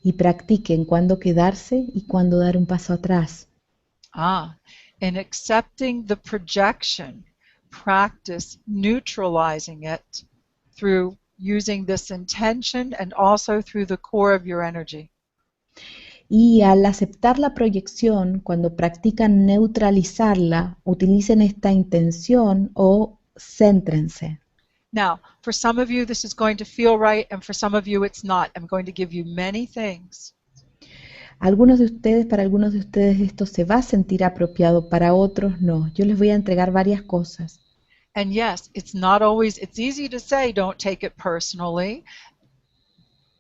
Y practiquen cuándo quedarse y cuándo dar un paso atrás. In accepting the projection, practice neutralizing it through using this intention and also through the core of your energy. Y al aceptar la proyección, cuando practican neutralizarla, utilicen esta intención o céntrense. Now, for some of you, this is going to feel right, and for some of you, it's not. I'm going to give you many things. Para algunos de ustedes esto se va a sentir apropiado, para otros no. Yo les voy a entregar varias cosas. And yes, it's easy to say, don't take it personally.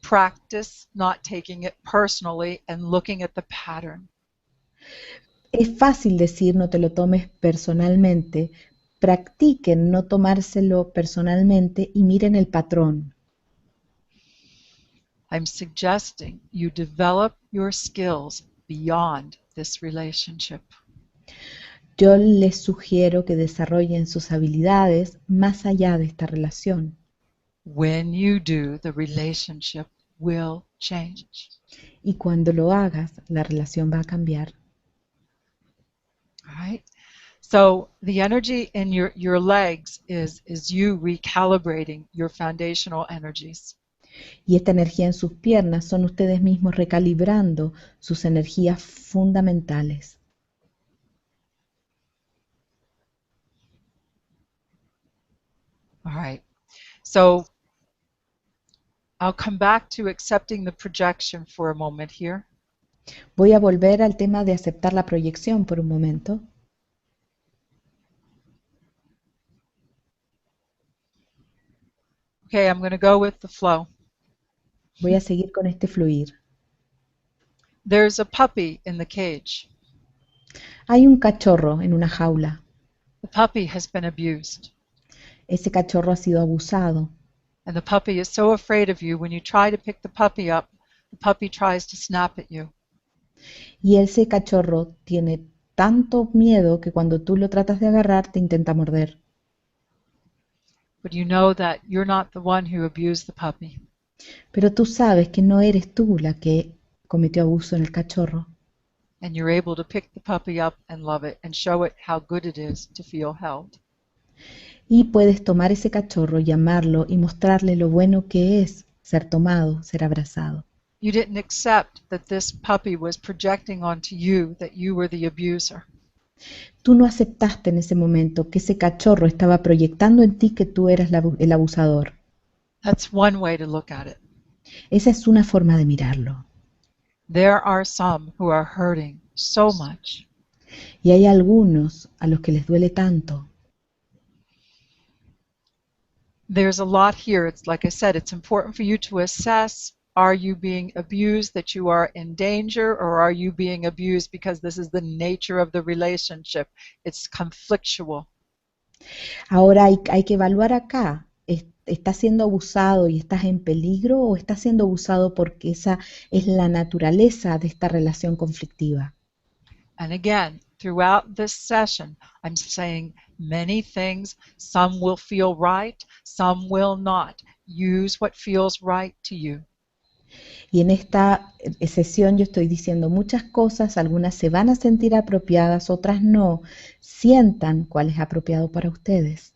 Practice not taking it personally and looking at the pattern. Es fácil decir no te lo tomes personalmente. Practiquen no tomárselo personalmente y miren el patrón. I'm suggesting you develop your skills beyond this relationship. Yo les sugiero que desarrollen sus habilidades más allá de esta relación. When you do, the relationship will change. Y cuando lo hagas, la relación va a cambiar. All right? So the energy in your legs is you recalibrating your foundational energies. Y esta energía en sus piernas son ustedes mismos recalibrando sus energías fundamentales. All right. So I'll come back to accepting the projection for a moment here. Voy a volver al tema de aceptar la proyección por un momento. Okay, I'm going to go with the flow. Voy a seguir con este fluir. There's a puppy in the cage. Hay un cachorro en una jaula. The puppy has been abused. ese cachorro ha sido abusado. And the puppy is so afraid of you, when you try to pick the puppy tries to snap at you. Y ese cachorro tiene tanto miedo que cuando tú lo tratas de agarrar te intenta morder. But you know that you're not the one who abused the puppy. Pero tú sabes que no eres tú la que cometió abuso en el cachorro. And you're able to pick the puppy up and love it and show it how good it is to feel held. Y puedes tomar ese cachorro, llamarlo y mostrarle lo bueno que es ser tomado, ser abrazado. You didn't accept that this puppy was projecting onto you that you were the abuser. Tú no aceptaste en ese momento que ese cachorro estaba proyectando en ti que tú eras el abusador. That's one way to look at it. Esa es una forma de mirarlo. There are some who are hurting so much. Y hay algunos a los que les duele tanto. There's a lot here. It's like I said, it's important for you to assess, are you being abused, that you are in danger, or are you being abused because this is the nature of the relationship? It's conflictual. Ahora hay que evaluar acá. ¿Estás siendo abusado y estás en peligro o estás siendo abusado porque esa es la naturaleza de esta relación conflictiva? And again, throughout this session, I'm saying many things. Some will feel right, some will not. Use what feels right to you. Y en esta sesión yo estoy diciendo muchas cosas, algunas se van a sentir apropiadas, otras no. Sientan cuál es apropiado para ustedes.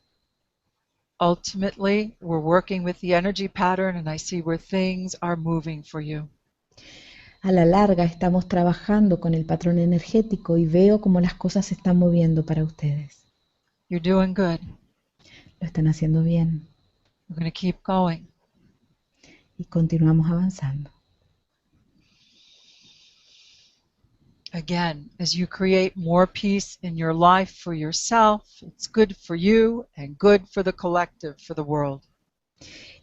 Ultimately, we're working with the energy pattern, and I see where things are moving for you. A la larga estamos trabajando con el patrón energético y veo cómo las cosas se están moviendo para ustedes. You're doing good. Lo están haciendo bien We're going to keep going. y continuamos avanzando. Again, as you create more peace in your life for yourself, it's good for you and good for the collective, for the world.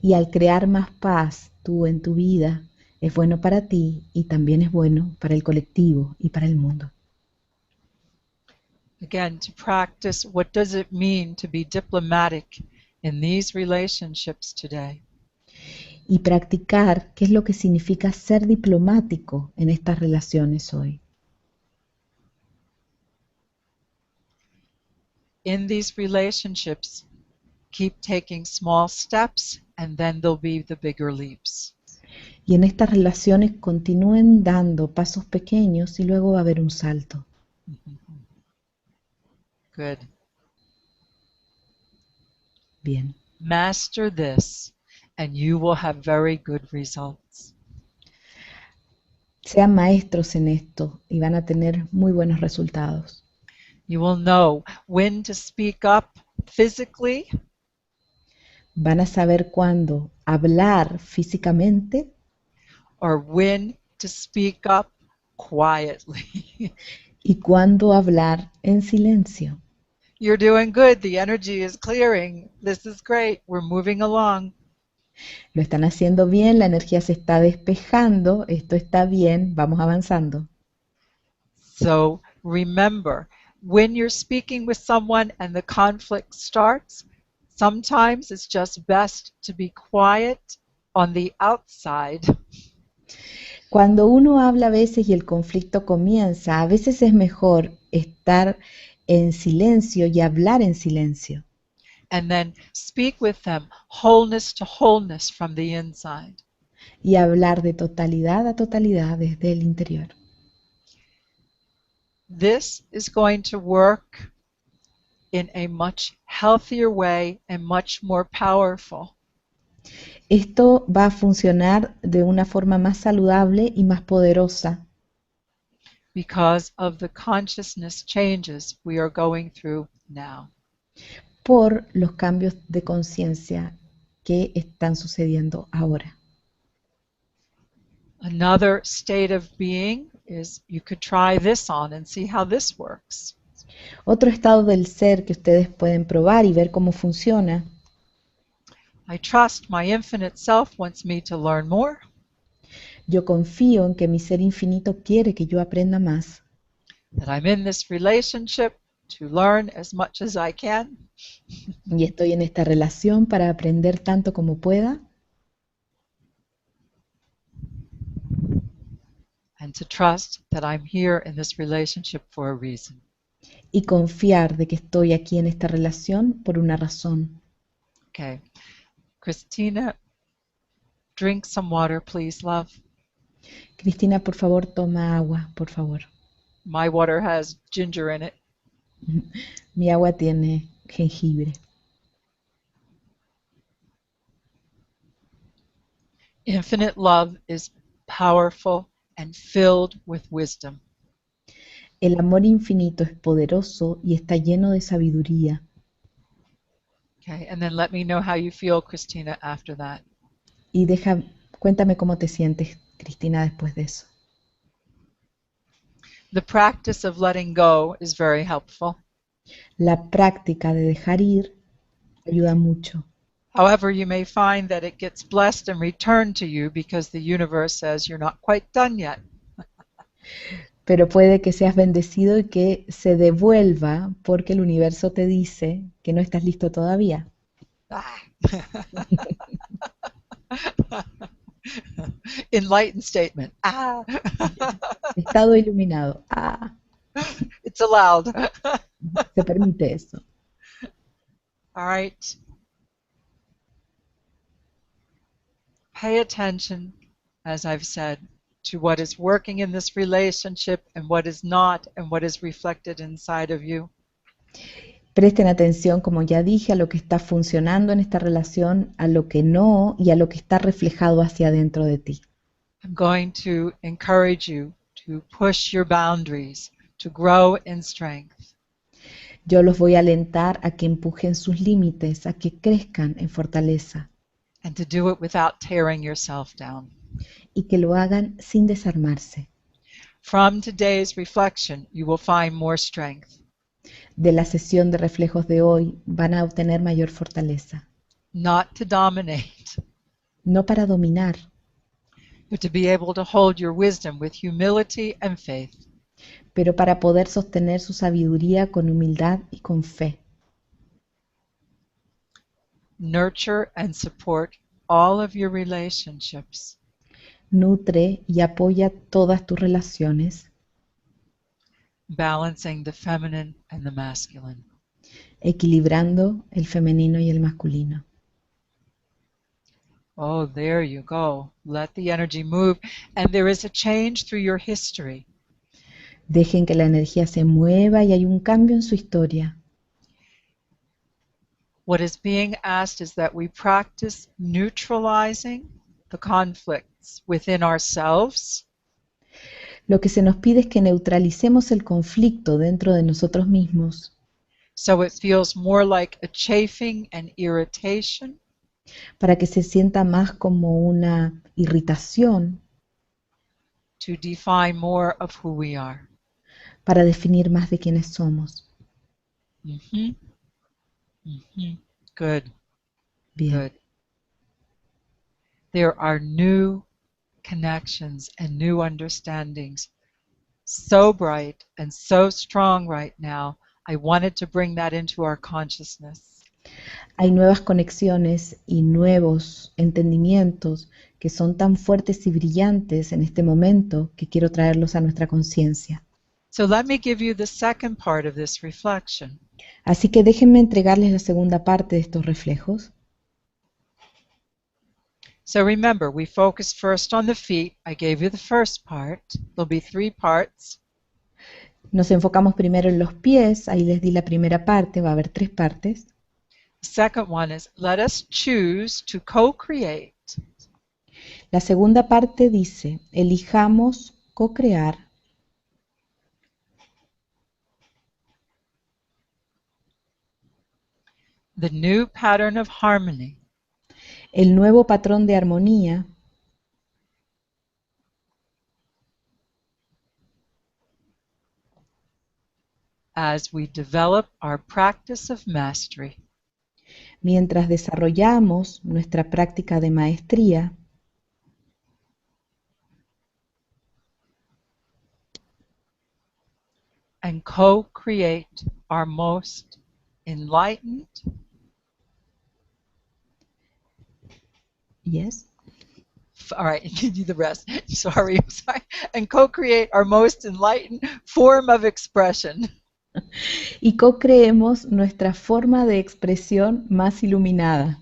Y al crear más paz tú en tu vida, es bueno para ti y también es bueno para el colectivo y para el mundo. Again, to practice, what does it mean to be diplomatic in these relationships today? Y practicar qué es lo que significa ser diplomático en estas relaciones hoy. In these relationships, keep taking small steps and then there'll be the bigger leaps. Y en estas relaciones continúen dando pasos pequeños y luego va a haber un salto. Good. Bien. Master this and you will have very good results. Sean maestros en esto y van a tener muy buenos resultados. You will know when to speak up physically Van a saber cuándo hablar físicamente or when to speak up quietly. y cuándo hablar en silencio. You're doing good. The energy is clearing. This is great. We're moving along. Lo están haciendo bien, la energía se está despejando, esto está bien, vamos avanzando. So remember, when you're speaking with someone and the conflict starts, sometimes it's just best to be quiet on the outside. Cuando uno habla a veces y el conflicto comienza, a veces es mejor estar en silencio y hablar en silencio. And then speak with them wholeness to wholeness from the inside. Y hablar de totalidad a totalidad desde el interior. This is going to work in a much healthier way and much more powerful. Esto va a funcionar de una forma más saludable y más poderosa Because of the consciousness changes we are going through now. por los cambios de conciencia que están sucediendo ahora. Another state of being is you could try this on and see how this works. Otro estado del ser que ustedes pueden probar y ver cómo funciona. I trust my infinite self wants me to learn more. Yo confío en que mi ser infinito quiere que yo aprenda más, That I'm in this relationship to learn as much as I can. Y estoy en esta relación para aprender tanto como pueda And to trust that I'm here in this relationship for a reason. y confiar de que estoy aquí en esta relación por una razón. Okay. Christina, drink some water, please, love. Cristina, por favor, toma agua, por favor. My water has ginger in it. Mi agua tiene jengibre. Infinite love is powerful and filled with wisdom. El amor infinito es poderoso y está lleno de sabiduría. Okay, and then let me know how you feel, Christina, after that. Y cuéntame cómo te sientes, Cristina, después de eso. The practice of letting go is very helpful. La práctica de dejar ir ayuda mucho. However, you may find that it gets blessed and returned to you because the universe says you're not quite done yet. Pero puede que seas bendecido y que se devuelva porque el universo te dice que no estás listo todavía. Ah. Enlightened statement. Ah. Estado iluminado. Ah, It's allowed. se permite eso. All right. Pay attention, as I've said, to what is working in this relationship and what is not, and what is reflected inside of you. Presten atención, como ya dije, a lo que está funcionando en esta relación, a lo que no y a lo que está reflejado hacia adentro de ti. I'm going to encourage you to push your boundaries, to grow in strength. Yo los voy a alentar a que empujen sus límites, a que crezcan en fortaleza And to do it without tearing yourself down. y que lo hagan sin desarmarse. From today's reflection, you will find more strength. De la sesión de reflejos de hoy van a obtener mayor fortaleza. Not to dominate, No para dominar, but to be able to hold your wisdom with humility and faith. pero para poder sostener su sabiduría con humildad y con fe. Nurture and support all of your relationships. Nutre y apoya todas tus relaciones, Balancing the feminine and the masculine. equilibrando el femenino y el masculino. Oh, there you go. Let the energy move. And there is a change through your history. Dejen que la energía se mueva y hay un cambio en su historia. What is being asked is that we practice neutralizing the conflicts within ourselves Lo que se nos pide es que neutralicemos el conflicto dentro de nosotros mismos, so it feels more like a chafing and irritation para que se sienta más como una irritación, to define more of who we are. para definir más de quiénes somos. Mm-hmm. Mm-hmm. Good. Bien. Good. There are new connections and new understandings so bright and so strong right now. I wanted to bring that into our consciousness. Hay nuevas conexiones y nuevos entendimientos que son tan fuertes y brillantes en este momento que quiero traerlos a nuestra conciencia. So let me give you the second part of this reflection. Así que déjenme entregarles la segunda parte de estos reflejos. So remember, we focused first on the feet. I gave you the first part. There'll be 3 parts. Nos enfocamos primero en los pies, ahí les di la primera parte, va a haber 3 partes. The second one is let us choose to co-create La segunda parte dice, elijamos co-crear the new pattern of harmony el nuevo patrón de armonía as we develop our practice of mastery. mientras desarrollamos nuestra práctica de maestría and co-create our most enlightened, Yes. all right, you do the rest. Sorry, I'm sorry. And co-create our most enlightened form of expression Y co-creemos nuestra forma de expresión más iluminada.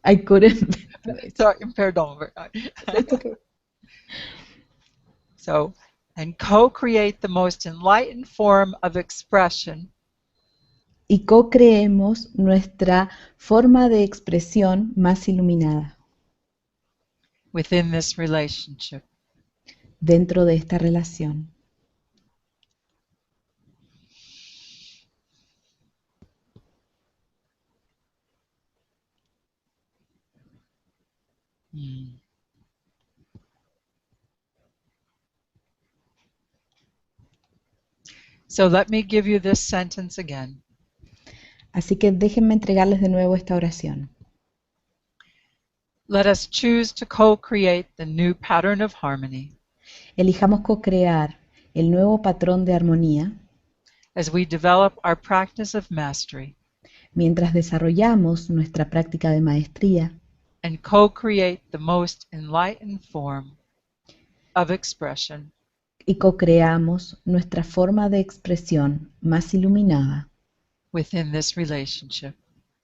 I couldn't. Sorry, pardon. It's okay. So, and co-create the most enlightened form of expression Y co-creemos nuestra forma de expresión más iluminada within this relationship. dentro de esta relación. Mm. So let me give you this sentence again. Así que déjenme entregarles de nuevo esta oración. Let us choose to co-create the new pattern of harmony Elijamos co-crear el nuevo patrón de armonía as we develop our practice of mastery mientras desarrollamos nuestra práctica de maestría and co-create the most enlightened form of expression y co-creamos nuestra forma de expresión más iluminada within this relationship.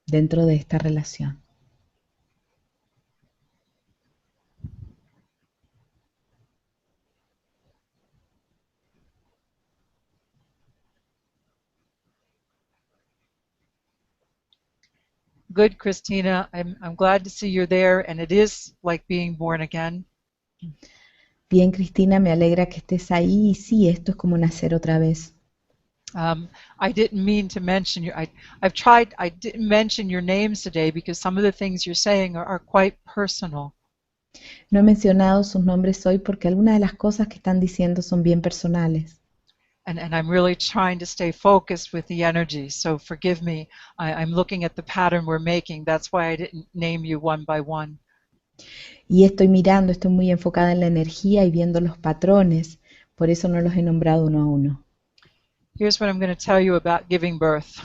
dentro de esta relación. Good, Christina. I'm glad to see you're there, and it is like being born again. Bien, Cristina, me alegra que estés ahí y sí, esto es como nacer otra vez. I didn't mean to mention you. I didn't mention your names today because some of the things you're saying are quite personal. No he mencionado sus nombres hoy porque algunas de las cosas que están diciendo son bien personales. And I'm really trying to stay focused with the energy. So forgive me. I'm looking at the pattern we're making. That's why I didn't name you one by one. Y estoy mirando, estoy muy enfocada en la energía y viendo los patrones, por eso no los he nombrado uno a uno. Here's what I'm going to tell you about giving birth.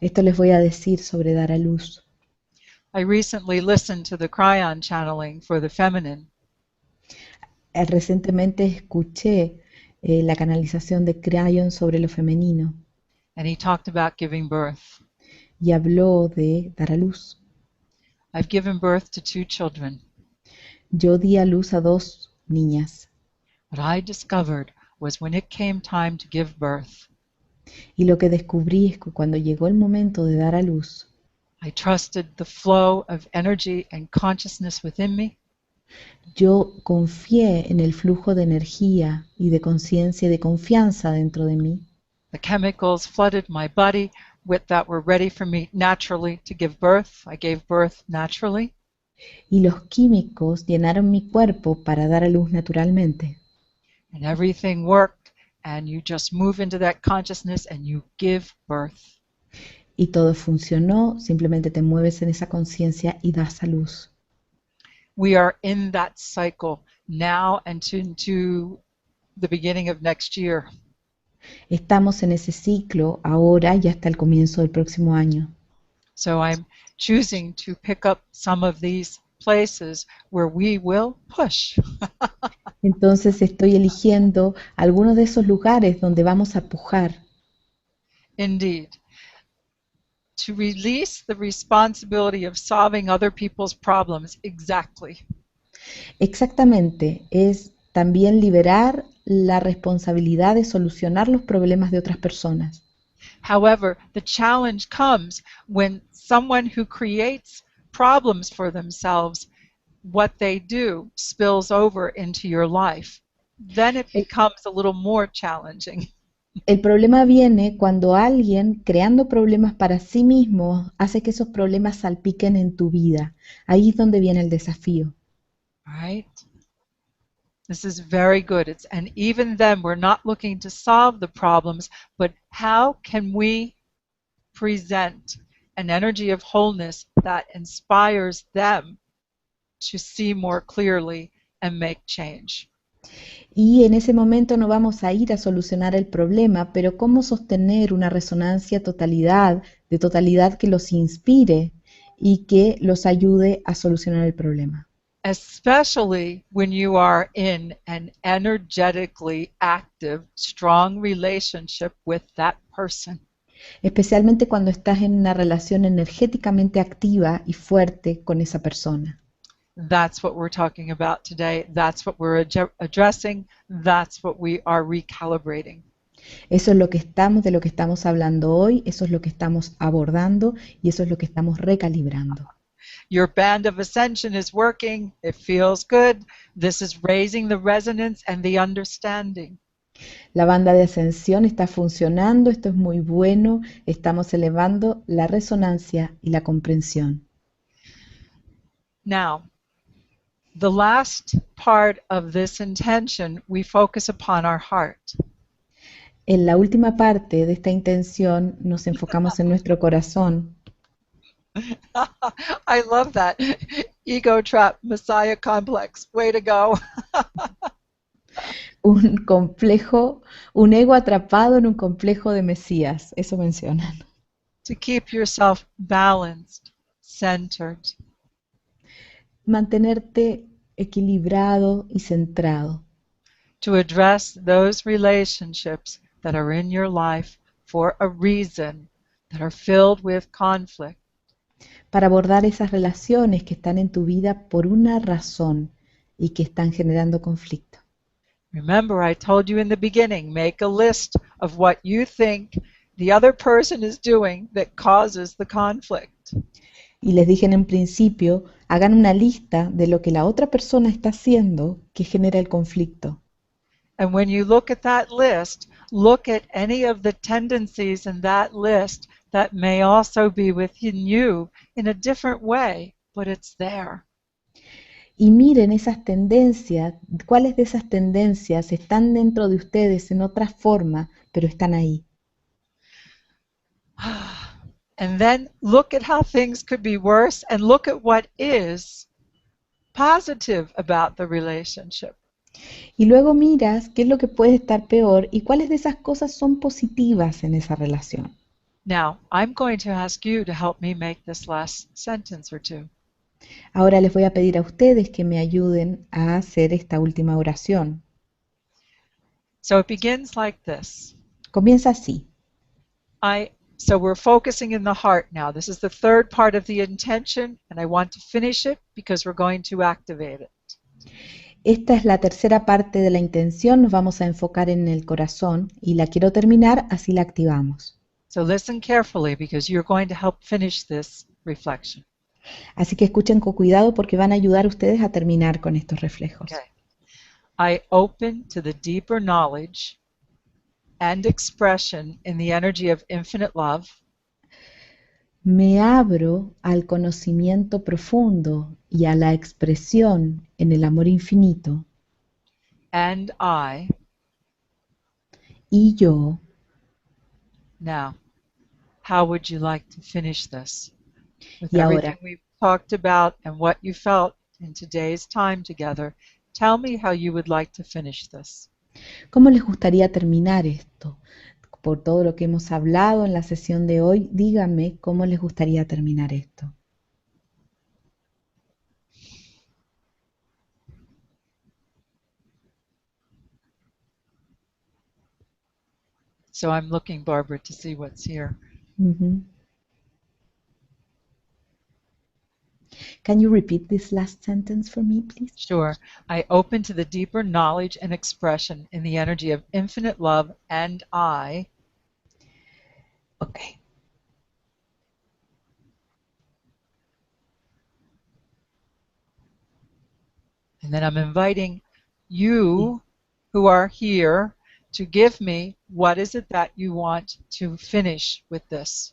Esto les voy a decir sobre dar a luz. I recently listened to the Cryon channeling for the feminine. Recientemente escuché la canalización de Cryon sobre lo femenino And he talked about giving birth. y habló de dar a luz. I've given birth to 2 children. Yo di a luz a 2 niñas What I discovered was when it came time to give birth, y lo que descubrí es que cuando llegó el momento de dar a luz, I trusted the flow of energy and consciousness within me, yo confié en el flujo de energía y de conciencia y de confianza dentro de mí. the chemicals flooded my body that were ready for me naturally to give birth. I gave birth naturally. Y los químicos llenaron mi cuerpo para dar a luz naturalmente. And everything worked, and you just move into that consciousness and you give birth. Y todo funcionó, simplemente te mueves en esa conciencia y das a luz. We are in that cycle now and into the beginning of next year. Estamos en ese ciclo ahora y hasta el comienzo del próximo año. So I'm choosing to pick up some of these places where we will push. Entonces estoy eligiendo algunos de esos lugares donde vamos a pujar. Indeed. To release the responsibility of solving other people's problems. Exactly. Exactamente, es también liberar la responsabilidad de solucionar los problemas de otras personas. However, the challenge comes when someone who creates problems for themselves, what they do spills over into your life. Then it becomes a little more challenging. El problema viene cuando alguien, creando problemas para sí mismo, hace que esos problemas salpiquen en tu vida. Ahí es donde viene el desafío. Right? This is very good. And even then, we're not looking to solve the problems, but how can we present an energy of wholeness that inspires them to see more clearly and make change? Y en ese momento no vamos a ir a solucionar el problema, pero cómo sostener una resonancia de totalidad que los inspire y que los ayude a solucionar el problema. Especially when you are in an energetically active, strong relationship with that person. Especialmente cuando estás en una relación energéticamente activa y fuerte con esa persona. That's what we're talking about today. That's what we're addressing. That's what we are recalibrating. Eso es de lo que estamos hablando hoy, eso es lo que estamos abordando y eso es lo que estamos recalibrando. Your band of ascension is working. It feels good. This is raising the resonance and the understanding. La banda de ascensión está funcionando, esto es muy bueno, estamos elevando la resonancia y la comprensión. Now, the last part of this intention, we focus upon our heart. En la última parte de esta intención nos enfocamos en nuestro corazón. I love that. Ego trap, Messiah complex. Way to go. Un ego atrapado en un complejo de Mesías, eso mencionan. To keep yourself balanced, centered. Mantenerte equilibrado y centrado. To address those relationships that are in your life for a reason, that are filled with conflict. Para abordar esas relaciones que están en tu vida por una razón y que están generando conflicto. Remember, I told you in the beginning, make a list of what you think the other person is doing that causes the conflict. Y les dije en un principio, hagan una lista de lo que la otra persona está haciendo que genera el conflicto. And when you look at that list, look at any of the tendencies in that list that may also be within you in a different way, but it's there. Y miren esas tendencias, cuáles de esas tendencias están dentro de ustedes en otra forma, pero están ahí. And then look at how things could be worse and look at what is positive about the relationship. Y luego miras qué es lo que puede estar peor y cuáles de esas cosas son positivas en esa relación. Now, I'm going to ask you to help me make this last sentence or two. Ahora les voy a pedir a ustedes que me ayuden a hacer esta última oración. So it begins like this. Comienza así. So we're focusing in the heart now. This is the third part of the intention, and I want to finish it because we're going to activate it. Esta es la tercera parte de la intención, nos vamos a enfocar en el corazón y la quiero terminar, así la activamos. So listen carefully because you're going to help finish this reflection. Así que escuchen con cuidado porque van a ayudar a ustedes a terminar con estos reflejos. Okay. I open to the deeper knowledge and expression in the energy of infinite love. Me abro al conocimiento profundo y a la expresión en el amor infinito. And I, Y yo, now, how would you like to finish this? With Y everything ahora, we've talked about and what you felt in today's time together, tell me how you would like to finish this. ¿cómo les gustaría terminar esto? Por todo lo que hemos hablado en la sesión de hoy, díganme cómo les gustaría terminar esto. So I'm looking, Barbara, to see what's here. Mm-hmm. Can you repeat this last sentence for me, please? Sure. I open to the deeper knowledge and expression in the energy of infinite love, and I. Okay. And then I'm inviting you who are here to give me what is it that you want to finish with this.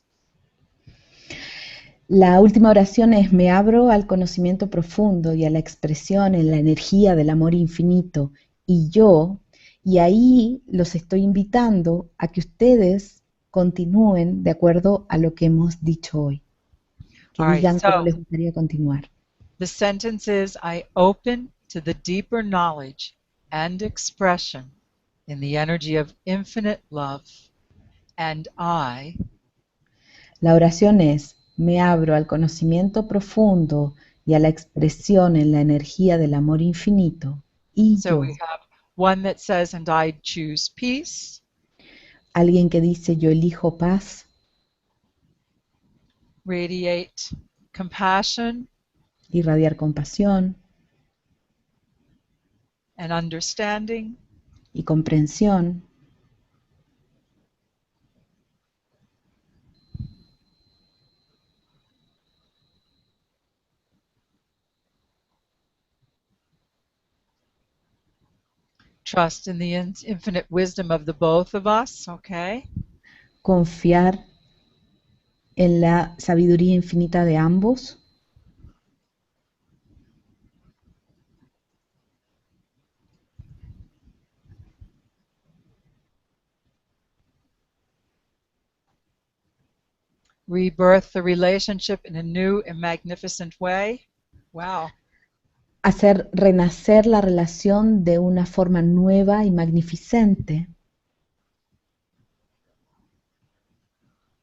La última oración es: me abro al conocimiento profundo y a la expresión en la energía del amor infinito, y yo, y ahí los estoy invitando a que ustedes continúen de acuerdo a lo que hemos dicho hoy. Que digan cómo les gustaría continuar. The sentence is, I open to the deeper knowledge and expression in the energy of infinite love, and I La oración es, me abro al conocimiento profundo y a la expresión en la energía del amor infinito. Y So we yo, have one that says, and I choose peace, alguien que dice yo elijo paz, radiate compassion irradiar compasión and understanding, y comprensión, trust in the infinite wisdom of the both of us, okay? confiar en la sabiduría infinita de ambos, Rebirth the relationship in a new and magnificent way. Wow. hacer renacer la relación de una forma nueva y magnificente.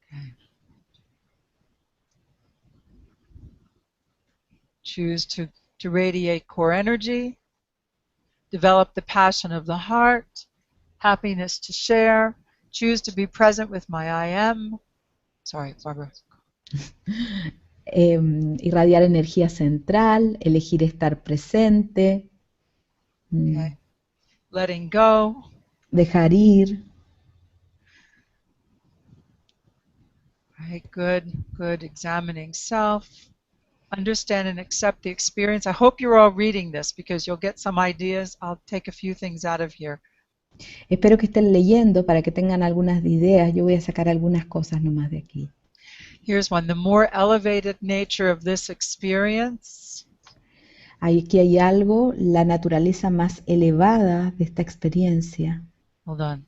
Okay. Choose to radiate core energy, develop the passion of the heart, happiness to share, choose to be present with my I am. Sorry, Barbara. Irradiar energía central, elegir estar presente, Okay. Letting go. dejar ir. Right, good. Examining self. Understand and accept the experience. I hope you're all reading this because you'll get some ideas. I'll take a few things out of here. Espero que estén leyendo para que tengan algunas ideas. Yo voy a sacar algunas cosas nomás de aquí. Here's one. The more elevated nature of this experience Aquí hay algo, la naturaleza más elevada de esta experiencia. Hold on.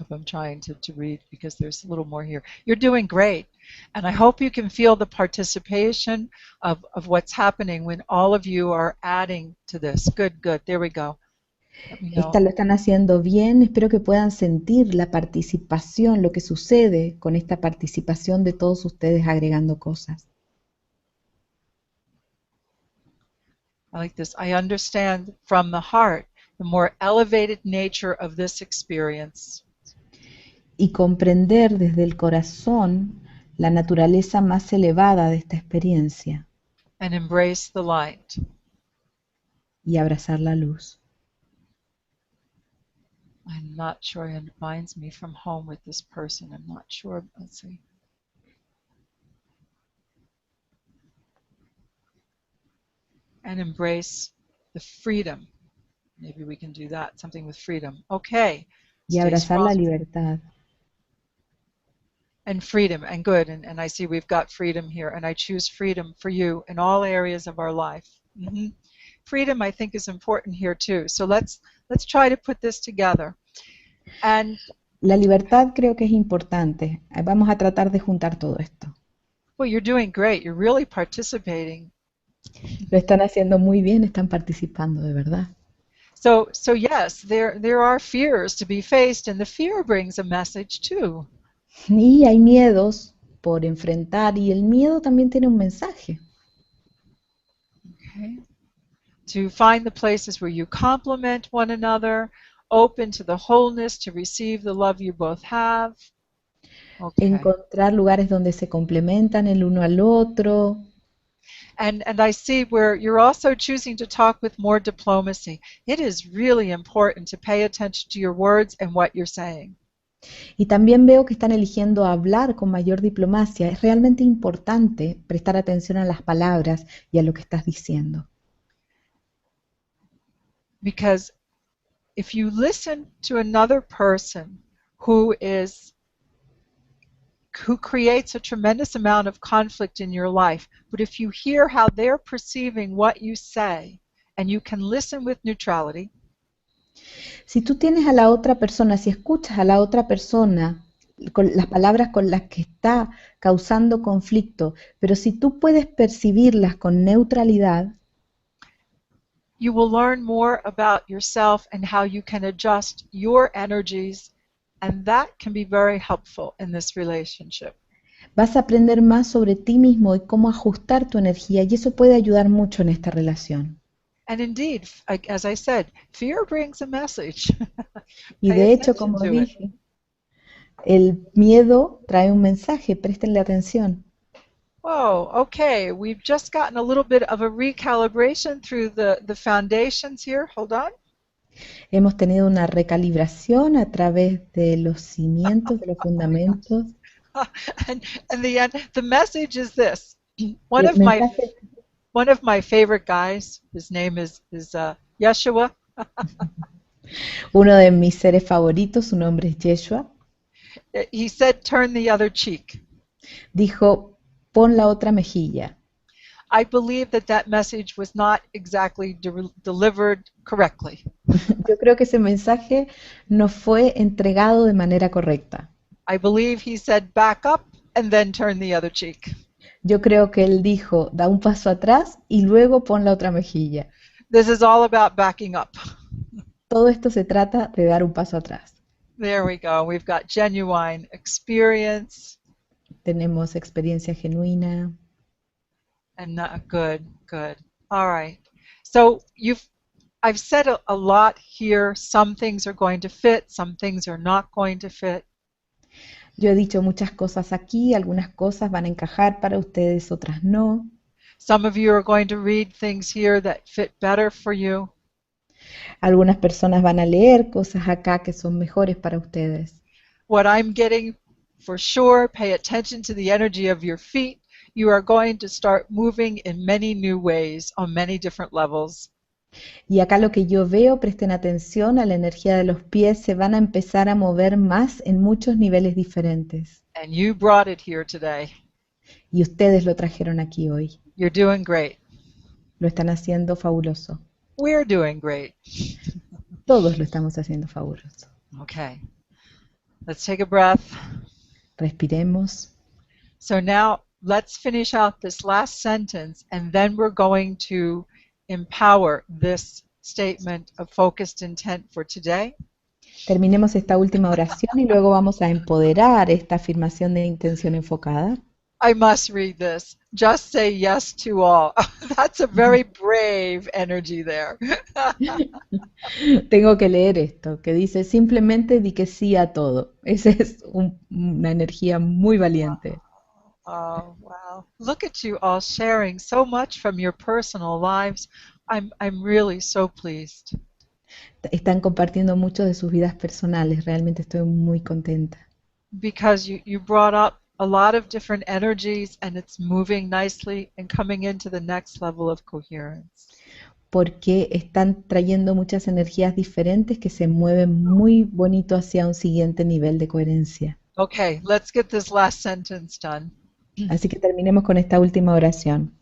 If I'm trying to read because there's a little more here. You're doing great. And I hope you can feel the participation of what's happening when all of you are adding to this. Good. There we go. Let me know. Lo están haciendo bien. Espero que puedan sentir la participación, lo que sucede con esta participación de todos ustedes agregando cosas. I like this. I understand from the heart the more elevated nature of this experience. Y comprender desde el corazón la naturaleza más elevada de esta experiencia. And embrace the light. Y abrazar la luz. I'm not sure it binds me from home with this person. I'm not sure. Let's see. And embrace the freedom. Maybe we can do that. Something with freedom. Okay. Y abrazar la libertad. And freedom, and good, and I see we've got freedom here, and I choose freedom for you in all areas of our life. Freedom, I think, is important here too. So let's try to put this together. And la libertad creo que es importante. Vamos a tratar de juntar todo esto. Well, you're doing great. You're really participating. Lo están haciendo muy bien, están participando, de verdad. So yes, there are fears to be faced, and the fear brings a message too. Y hay miedos por enfrentar, y el miedo también tiene un mensaje. Okay. To find the places where you complement one another, open to the wholeness, to receive the love you both have. Okay. Encontrar lugares donde se complementan el uno al otro. And I see where you're also choosing to talk with more diplomacy. It is really important to pay attention to your words and what you're saying. Y también veo que están eligiendo hablar con mayor diplomacia. Es realmente importante prestar atención a las palabras y a lo que estás diciendo. Because if you listen to another person who creates a tremendous amount of conflict in your life, but if you hear how they're perceiving what you say, and you can listen with neutrality. Si tú tienes a la otra persona, si escuchas a la otra persona con las palabras con las que está causando conflicto, pero si tú puedes percibirlas con neutralidad, you will learn more about yourself and how you can adjust your energies, and that can be very helpful in this relationship. vas a aprender más sobre ti mismo y cómo ajustar tu energía, y eso puede ayudar mucho en esta relación. And indeed, as I said, fear brings a message. Y Pay de hecho, attention como to it. dije, el miedo trae un mensaje, préstenle atención. Whoa, okay, we've just gotten a little bit of a recalibration through the foundations here. Hold on. Hemos tenido una recalibración a través de los cimientos, de los Oh my fundamentos. God. And the message is this. Y One el of my mensaje, one of my favorite guys, his name is Yeshua. uno de mis seres favoritos, su nombre es Yeshua, He said, "Turn the other cheek." dijo, pon la otra mejilla. I believe that message was not exactly delivered correctly. Yo creo que ese mensaje no fue entregado de manera correcta. I believe he said, "Back up and then turn the other cheek." Yo creo que él dijo, da un paso atrás y luego pon la otra mejilla. This is all about backing up. Todo esto se trata de dar un paso atrás. There we go. We've got genuine experience Tenemos experiencia genuina. and good. All right. So I've said a lot here. Some things are going to fit, some things are not going to fit. Yo he dicho muchas cosas aquí, algunas cosas van a encajar para ustedes, otras no. Some of you are going to read things here that fit better for you. Algunas personas van a leer cosas acá que son mejores para ustedes. What I'm getting for sure, pay attention to the energy of your feet. You are going to start moving in many new ways on many different levels. Y acá lo que yo veo, presten atención a la energía de los pies, se van a empezar a mover más en muchos niveles diferentes. And you brought it here today. Y ustedes lo trajeron aquí hoy. You're doing great. Lo están haciendo fabuloso. We're doing great. Todos lo estamos haciendo fabuloso. Okay. Let's take a breath. Respiremos. So now let's finish out this last sentence, and then we're going to empower this statement of focused intent for today. Terminemos esta última oración y luego vamos a empoderar esta afirmación de intención enfocada. I must read this. Just say yes to all. That's a very brave energy there. Tengo que leer esto, que dice simplemente di que sí a todo. Esa es una energía muy valiente. Oh, wow. Look at you all sharing so much from your personal lives. I'm really so pleased. Están compartiendo mucho de sus vidas personales. Realmente estoy muy contenta. Because you brought up a lot of different energies, and it's moving nicely and coming into the next level of coherence. Porque están trayendo muchas energías diferentes que se mueven muy bonito hacia un siguiente nivel de coherencia. Okay, let's get this last sentence done. Así que terminemos con esta última oración.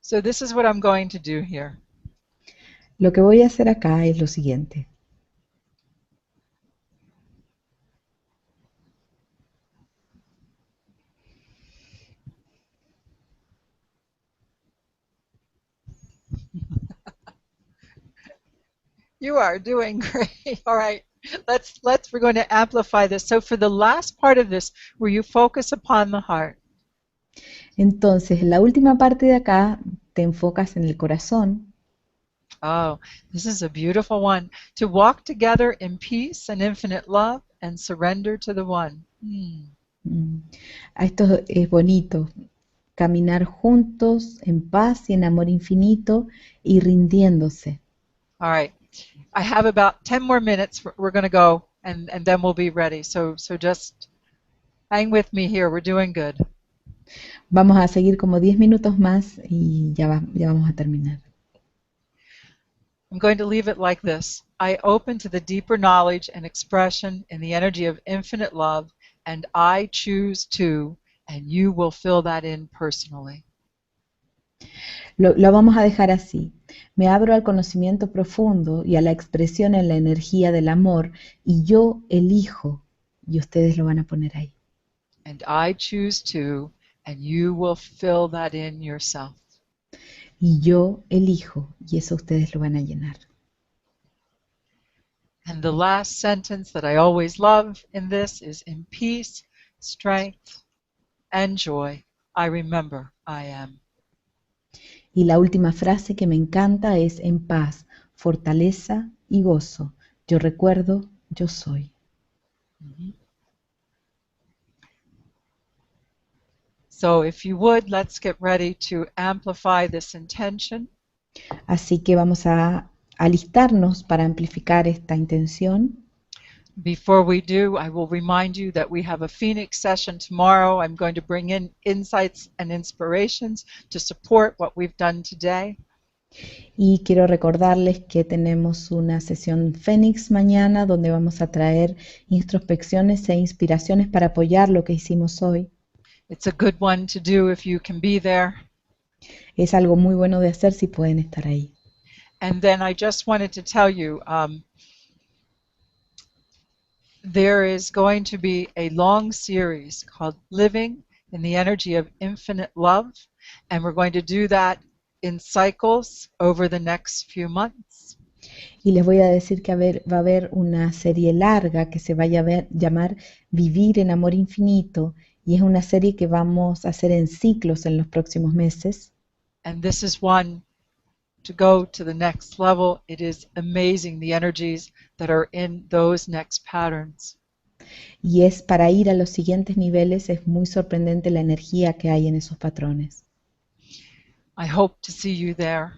So this is what I'm going to do here. Lo que voy a hacer acá es lo siguiente. You are doing great. All right. We're going to amplify this. So for the last part of this, where you focus upon the heart. Entonces, en la última parte de acá te enfocas en el corazón. Oh, this is a beautiful one. To walk together in peace and infinite love and surrender to the one. Esto es bonito. Caminar juntos en paz y en amor infinito y rindiéndose. All right. I have about 10 more minutes. We're going to go, and then we'll be ready. So just hang with me here. We're doing good. Vamos a seguir como 10 minutos más y ya vamos a terminar. I'm going to leave it like this. I open to the deeper knowledge and expression in the energy of infinite love, and I choose to, and you will fill that in personally. Lo vamos a dejar así. Me abro al conocimiento profundo y a la expresión en la energía del amor y yo elijo y ustedes lo van a poner ahí. And I choose to, and you will fill that in yourself. Y yo elijo y eso ustedes lo van a llenar. And the last sentence that I always love in this is, in peace, strength, and joy, I remember I am. Y la última frase que me encanta es en paz, fortaleza y gozo. Yo recuerdo, yo soy. Mhm. So if you would, let's get ready to amplify this intention. Así que vamos a alistarnos para amplificar esta intención. Before we do, I will remind you that we have a Phoenix session tomorrow. I'm going to bring in insights and inspirations to support what we've done today. Y quiero recordarles que tenemos una sesión Fénix mañana donde vamos a traer introspecciones e inspiraciones para apoyar lo que hicimos hoy. It's a good one to do if you can be there. Es algo muy bueno de hacer si pueden estar ahí. And then I just wanted to tell you, there is going to be a long series called Living in the Energy of Infinite Love, and we're going to do that in cycles over the next few months. Y les voy a decir que va a haber una serie larga que se va a llamar Vivir en Amor Infinito, y es una serie que vamos a hacer en ciclos en los próximos meses. And this is one to go to the next level. It is amazing the energies that are in those next patterns. Y es para ir a los siguientes niveles, es muy sorprendente la energía que hay en esos patrones. I hope to see you there.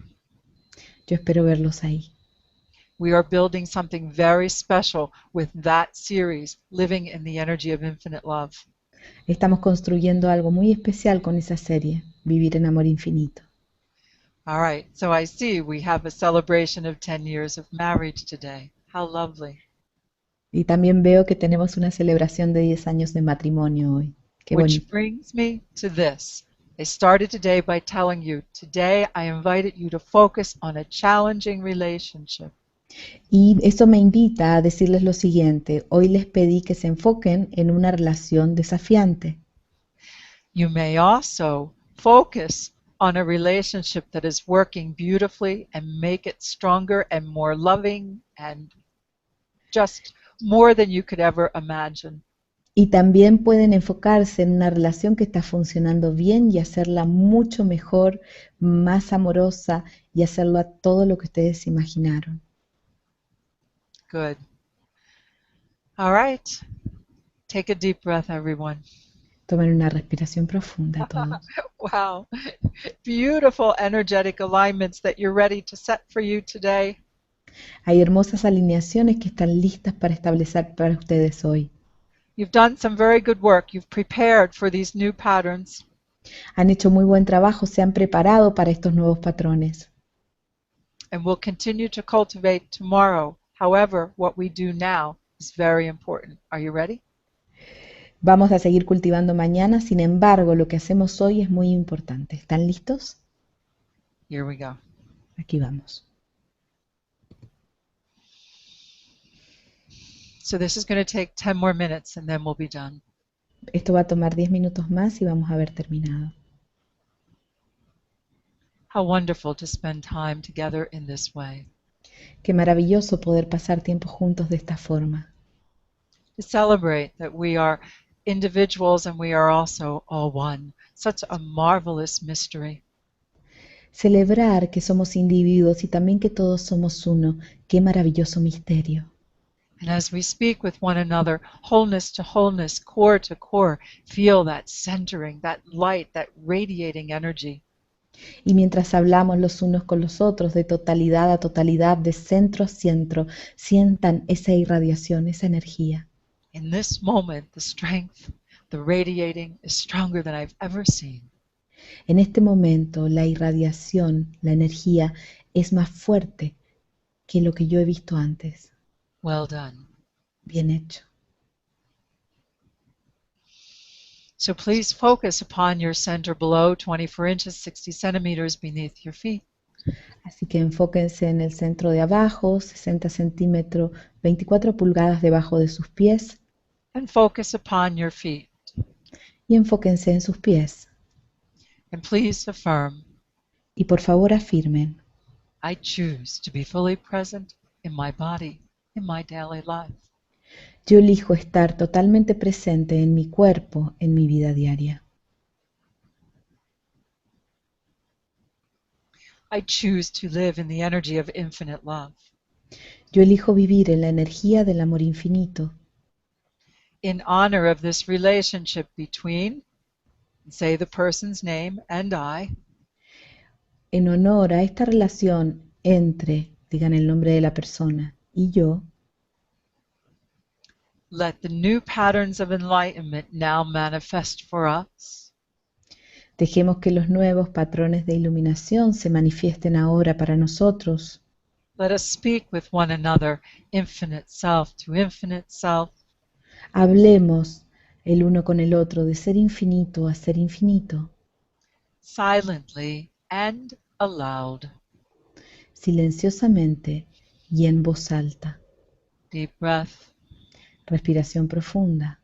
Yo espero verlos ahí. We are building something very special with that series, Living in the Energy of Infinite Love. Estamos construyendo algo muy especial con esa serie, Vivir en Amor Infinito. All right, so I see we have a celebration of 10 years of marriage today. How lovely. Y también veo que tenemos una celebración de 10 años de matrimonio hoy. Qué Which bonito. brings me to this. I started today by telling you, today I invited you to focus on a challenging relationship. Y eso me invita a decirles lo siguiente. Hoy les pedí que se enfoquen en una relación desafiante. You may also focus on a relationship that is working beautifully and make it stronger and more loving and just more than you could ever imagine. Y también pueden enfocarse en una relación que está funcionando bien y hacerla mucho mejor, más amorosa y hacerlo a todo lo que ustedes imaginaron. Good. All right. Take a deep breath, everyone. Tomen una respiración profunda todos. Wow. Beautiful energetic alignments that you're ready to set for you today. Hay hermosas alineaciones que están listas para establecer para ustedes hoy. You've done some very good work. You've prepared for these new patterns. Han hecho muy buen trabajo, se han preparado para estos nuevos patrones. And we'll continue to cultivate tomorrow. However, what we do now is very important. Are you ready? Vamos a seguir cultivando mañana, sin embargo, lo que hacemos hoy es muy importante. ¿Están listos? Here we go. Aquí vamos. So this is going to take 10 more minutes and then we'll be done. Esto va a tomar 10 minutos más y vamos a haber terminado. How wonderful to spend time together in this way. Qué maravilloso poder pasar tiempo juntos de esta forma. To celebrate that we are individuals and we are also all one. Such a marvelous mystery. Celebrar que somos individuos y también que todos somos uno. Qué maravilloso misterio. And as we speak with one another, wholeness to wholeness, core to core, feel that centering, that light, that radiating energy. Y mientras hablamos los unos con los otros, de totalidad a totalidad, de centro a centro, sientan esa irradiación, esa energía. In this moment, the strength, the radiating is stronger than I've ever seen. En este momento, la irradiación, la energía, es más fuerte que lo que yo he visto antes. Well done. Bien hecho. So please focus upon your center below, 24 inches, 60 centimeters beneath your feet. Así que enfóquense en el centro de abajo, 60 centímetros, 24 pulgadas debajo de sus pies, And focus upon your feet. y enfóquense en sus pies. And please affirm, Y por favor afirmen, I choose to be fully present in my body, in my daily life. yo elijo estar totalmente presente en mi cuerpo, en mi vida diaria. I choose to live in the energy of infinite love. Yo elijo vivir en la energía del amor infinito, In honor of this relationship between, say the person's name, and I, en honor a esta relación entre, digan el nombre de la persona, y yo, let the new patterns of enlightenment now manifest for us. dejemos que los nuevos patrones de iluminación se manifiesten ahora para nosotros. Let us speak with one another, infinite self to infinite self. Hablemos el uno con el otro de ser infinito a ser infinito, Silently and aloud. silenciosamente y en voz alta. Deep breath. Respiración profunda.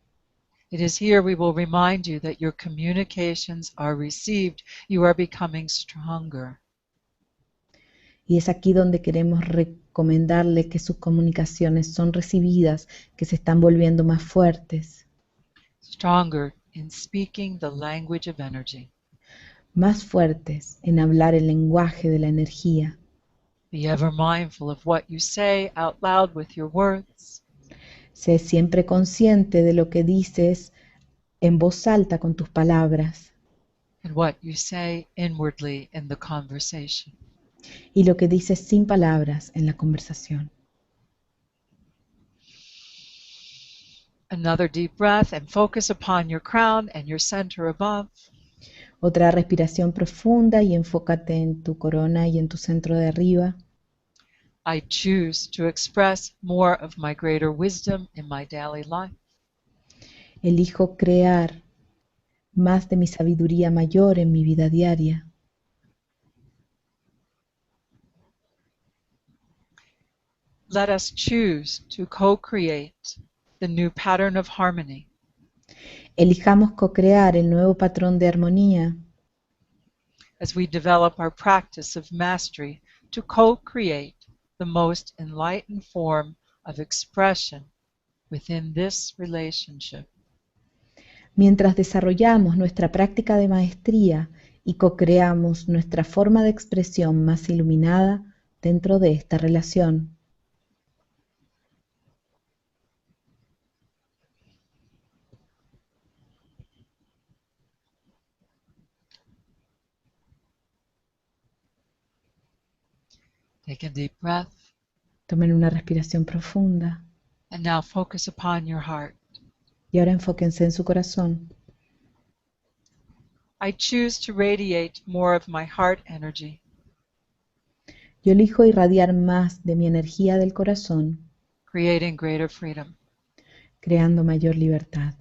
It is here we will remind you that your communications are received. You are becoming stronger. Y es aquí donde queremos recomendarle que sus comunicaciones son recibidas, que se están volviendo más fuertes, Stronger in speaking the language of energy. más fuertes en hablar el lenguaje de la energía. Be ever mindful of what you say out loud with your words. Sé siempre consciente de lo que dices en voz alta con tus palabras And what you say inwardly in the conversation. y lo que dices sin palabras en la conversación. Another deep breath and focus upon your crown and your center above. Otra respiración profunda y enfócate en tu corona y en tu centro de arriba. I choose to express more of my greater wisdom in my daily life. Elijo crear más de mi sabiduría mayor en mi vida diaria. Let us choose to co-create the new pattern of harmony. Elijamos co-crear el nuevo patrón de armonía As we develop our practice of mastery to co-create the most enlightened form of expression within this relationship. mientras desarrollamos nuestra práctica de maestría y co-creamos nuestra forma de expresión más iluminada dentro de esta relación. Take a deep breath Tomen una respiración profunda and now focus upon your heart. y ahora enfóquense en su corazón. I choose to radiate more of my heart energy. Yo elijo irradiar más de mi energía del corazón, Creating greater freedom. creando mayor libertad.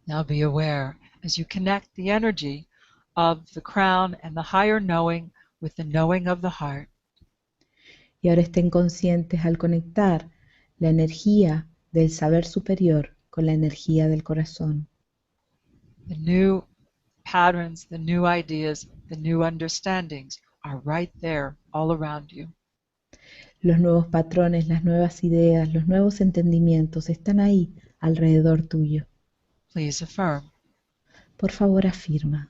Now be aware as you connect the energy of the crown and the higher knowing with the knowing of the heart. Y ahora estén conscientes al conectar la energía del saber superior con la energía del corazón. The new patterns, the new ideas, the new understandings are right there all around you. Los nuevos patrones, las nuevas ideas, los nuevos entendimientos están ahí alrededor tuyo. Please affirm. Por favor, afirma.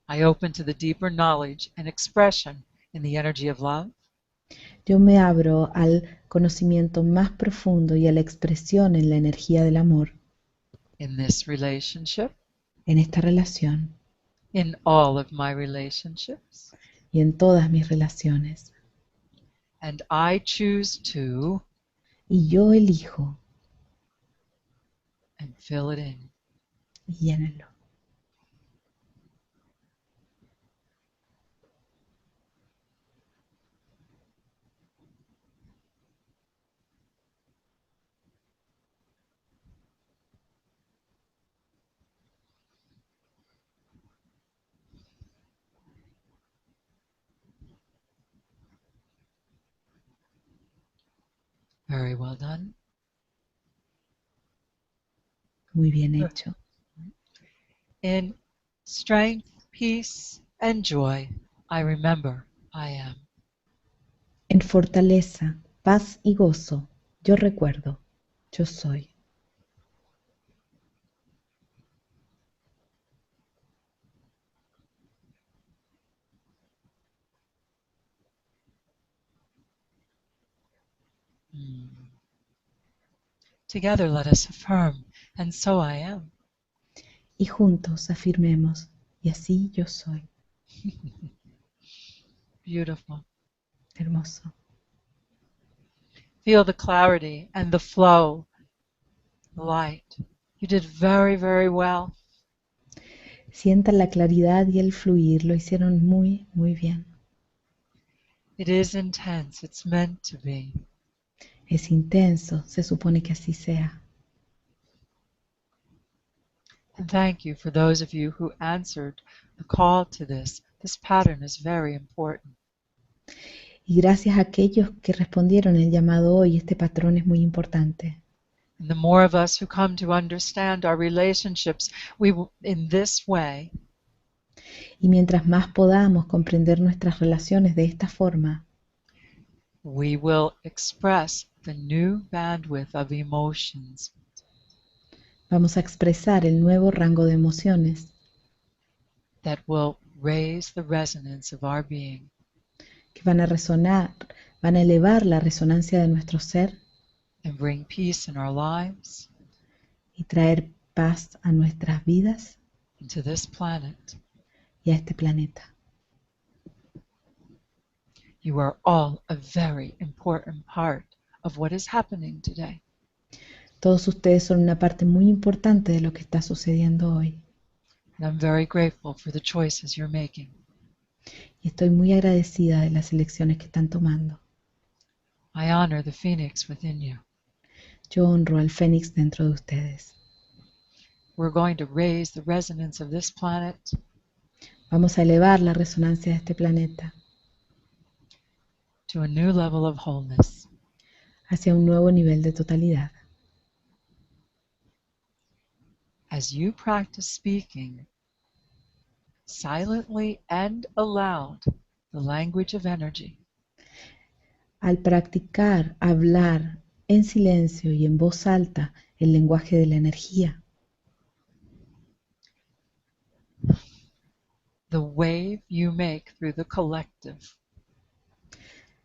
I open to the deeper knowledge and expression in the energy of love. Yo me abro al conocimiento más profundo y a la expresión en la energía del amor, In this relationship, en esta relación in all of my relationships. y en todas mis relaciones. And I choose to, Y yo elijo, and fill it in. y llénenlo. Very well done. Muy bien hecho. In strength, peace, and joy, I remember I am. En fortaleza, paz y gozo, yo recuerdo, yo soy. Mm. Together let us affirm, and so I am. Y juntos afirmemos, y así yo soy. Beautiful. Hermoso. Feel the clarity and the flow, the light. You did very, very well. Sientan la claridad y el fluir, lo hicieron muy, muy bien. It is intense. It's meant to be. Es intenso, se supone que así sea. And thank you for those of you who answered the call to this. This pattern is very important. Y gracias a aquellos que respondieron el llamado hoy, este patrón es muy importante. And the more of us who come to understand our relationships, in this way, Y mientras más podamos comprender nuestras relaciones de esta forma, we will express the new bandwidth of emotions vamos a expresar el nuevo rango de emociones that will raise the resonance of our being. que van a resonar, van a elevar la resonancia de nuestro ser And bring peace in our lives, y traer paz a nuestras vidas and to this planet. y a este planeta. You are all a very important part of what is happening today. Todos ustedes son una parte muy importante de lo que está sucediendo hoy. And I'm very grateful for the choices you're making. Y estoy muy agradecida de las elecciones que están tomando. I honor the phoenix within you. Yo honro al fénix dentro de ustedes. We're going to raise the resonance of this planet Vamos a elevar la resonancia de este planeta to a new level of wholeness. hacia un nuevo nivel de totalidad. As you practice speaking silently and aloud the language of energy, Al practicar hablar en silencio y en voz alta el lenguaje de la energía, the wave you make through the collective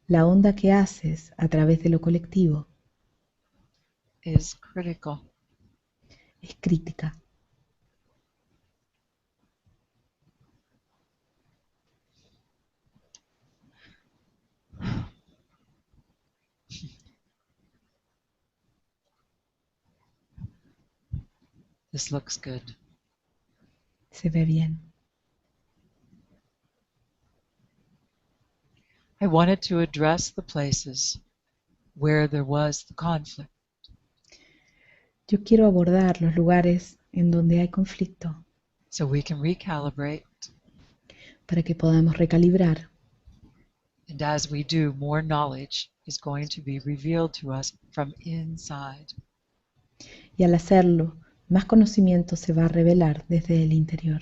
la onda que haces a través de lo colectivo is critical. es crítica. This looks good. Se ve bien. I wanted to address the places where there was the conflict. Yo quiero abordar los lugares en donde hay conflicto So we can recalibrate, para que podamos recalibrar. and as we do, more knowledge is going to be revealed to us from inside. Y al hacerlo, más conocimiento se va a revelar desde el interior.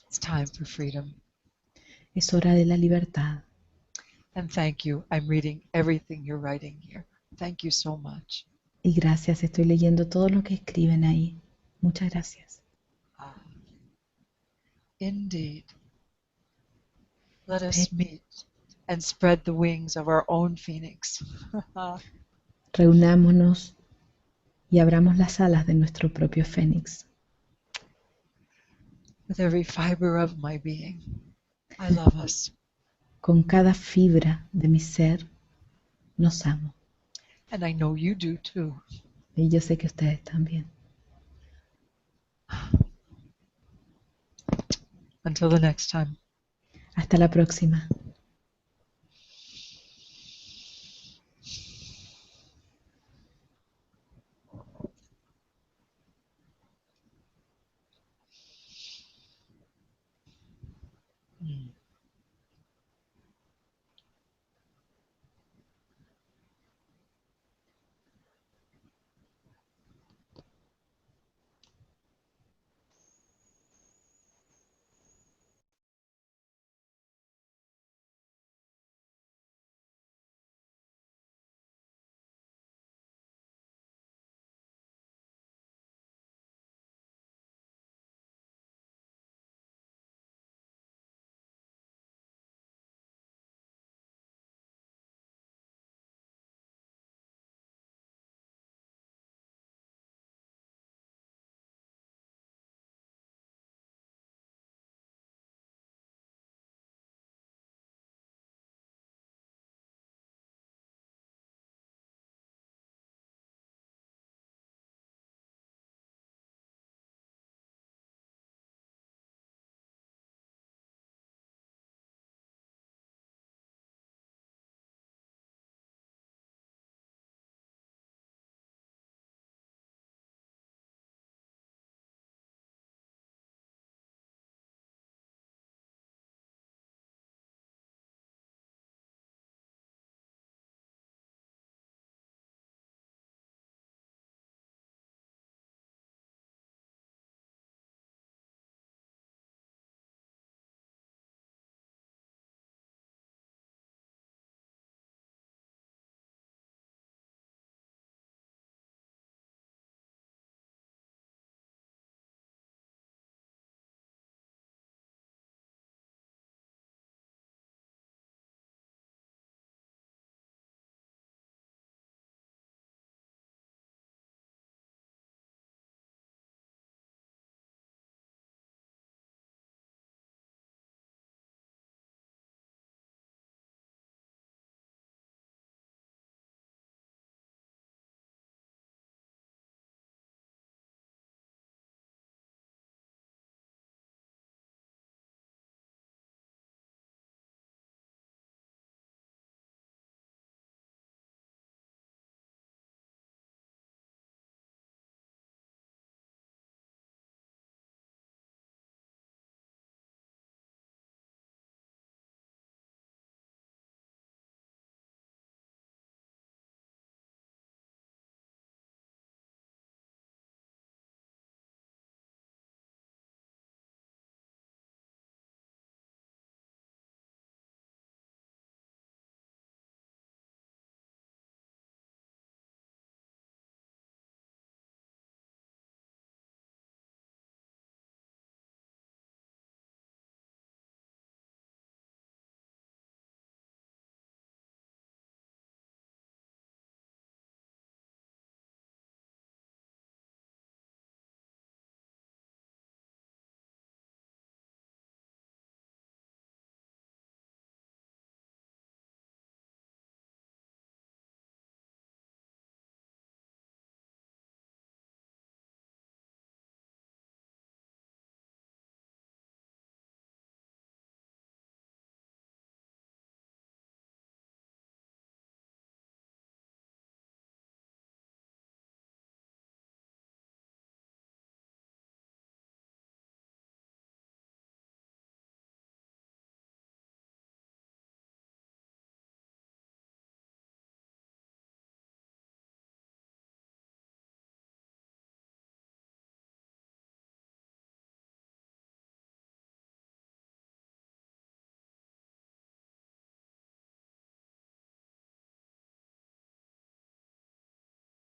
It's time for freedom. Es hora de la libertad. And thank you. I'm reading everything you're writing here. Thank you so much. Y gracias, estoy leyendo todo lo que escriben ahí. Muchas gracias. Indeed. Let us meet and spread the wings of our own phoenix. Reunámonos y abramos las alas de nuestro propio fénix. With every fiber of my being, I love us. Con cada fibra de mi ser, nos amo. And I know you do too. Y yo sé que ustedes también. Until the next time. Hasta la próxima. Mm.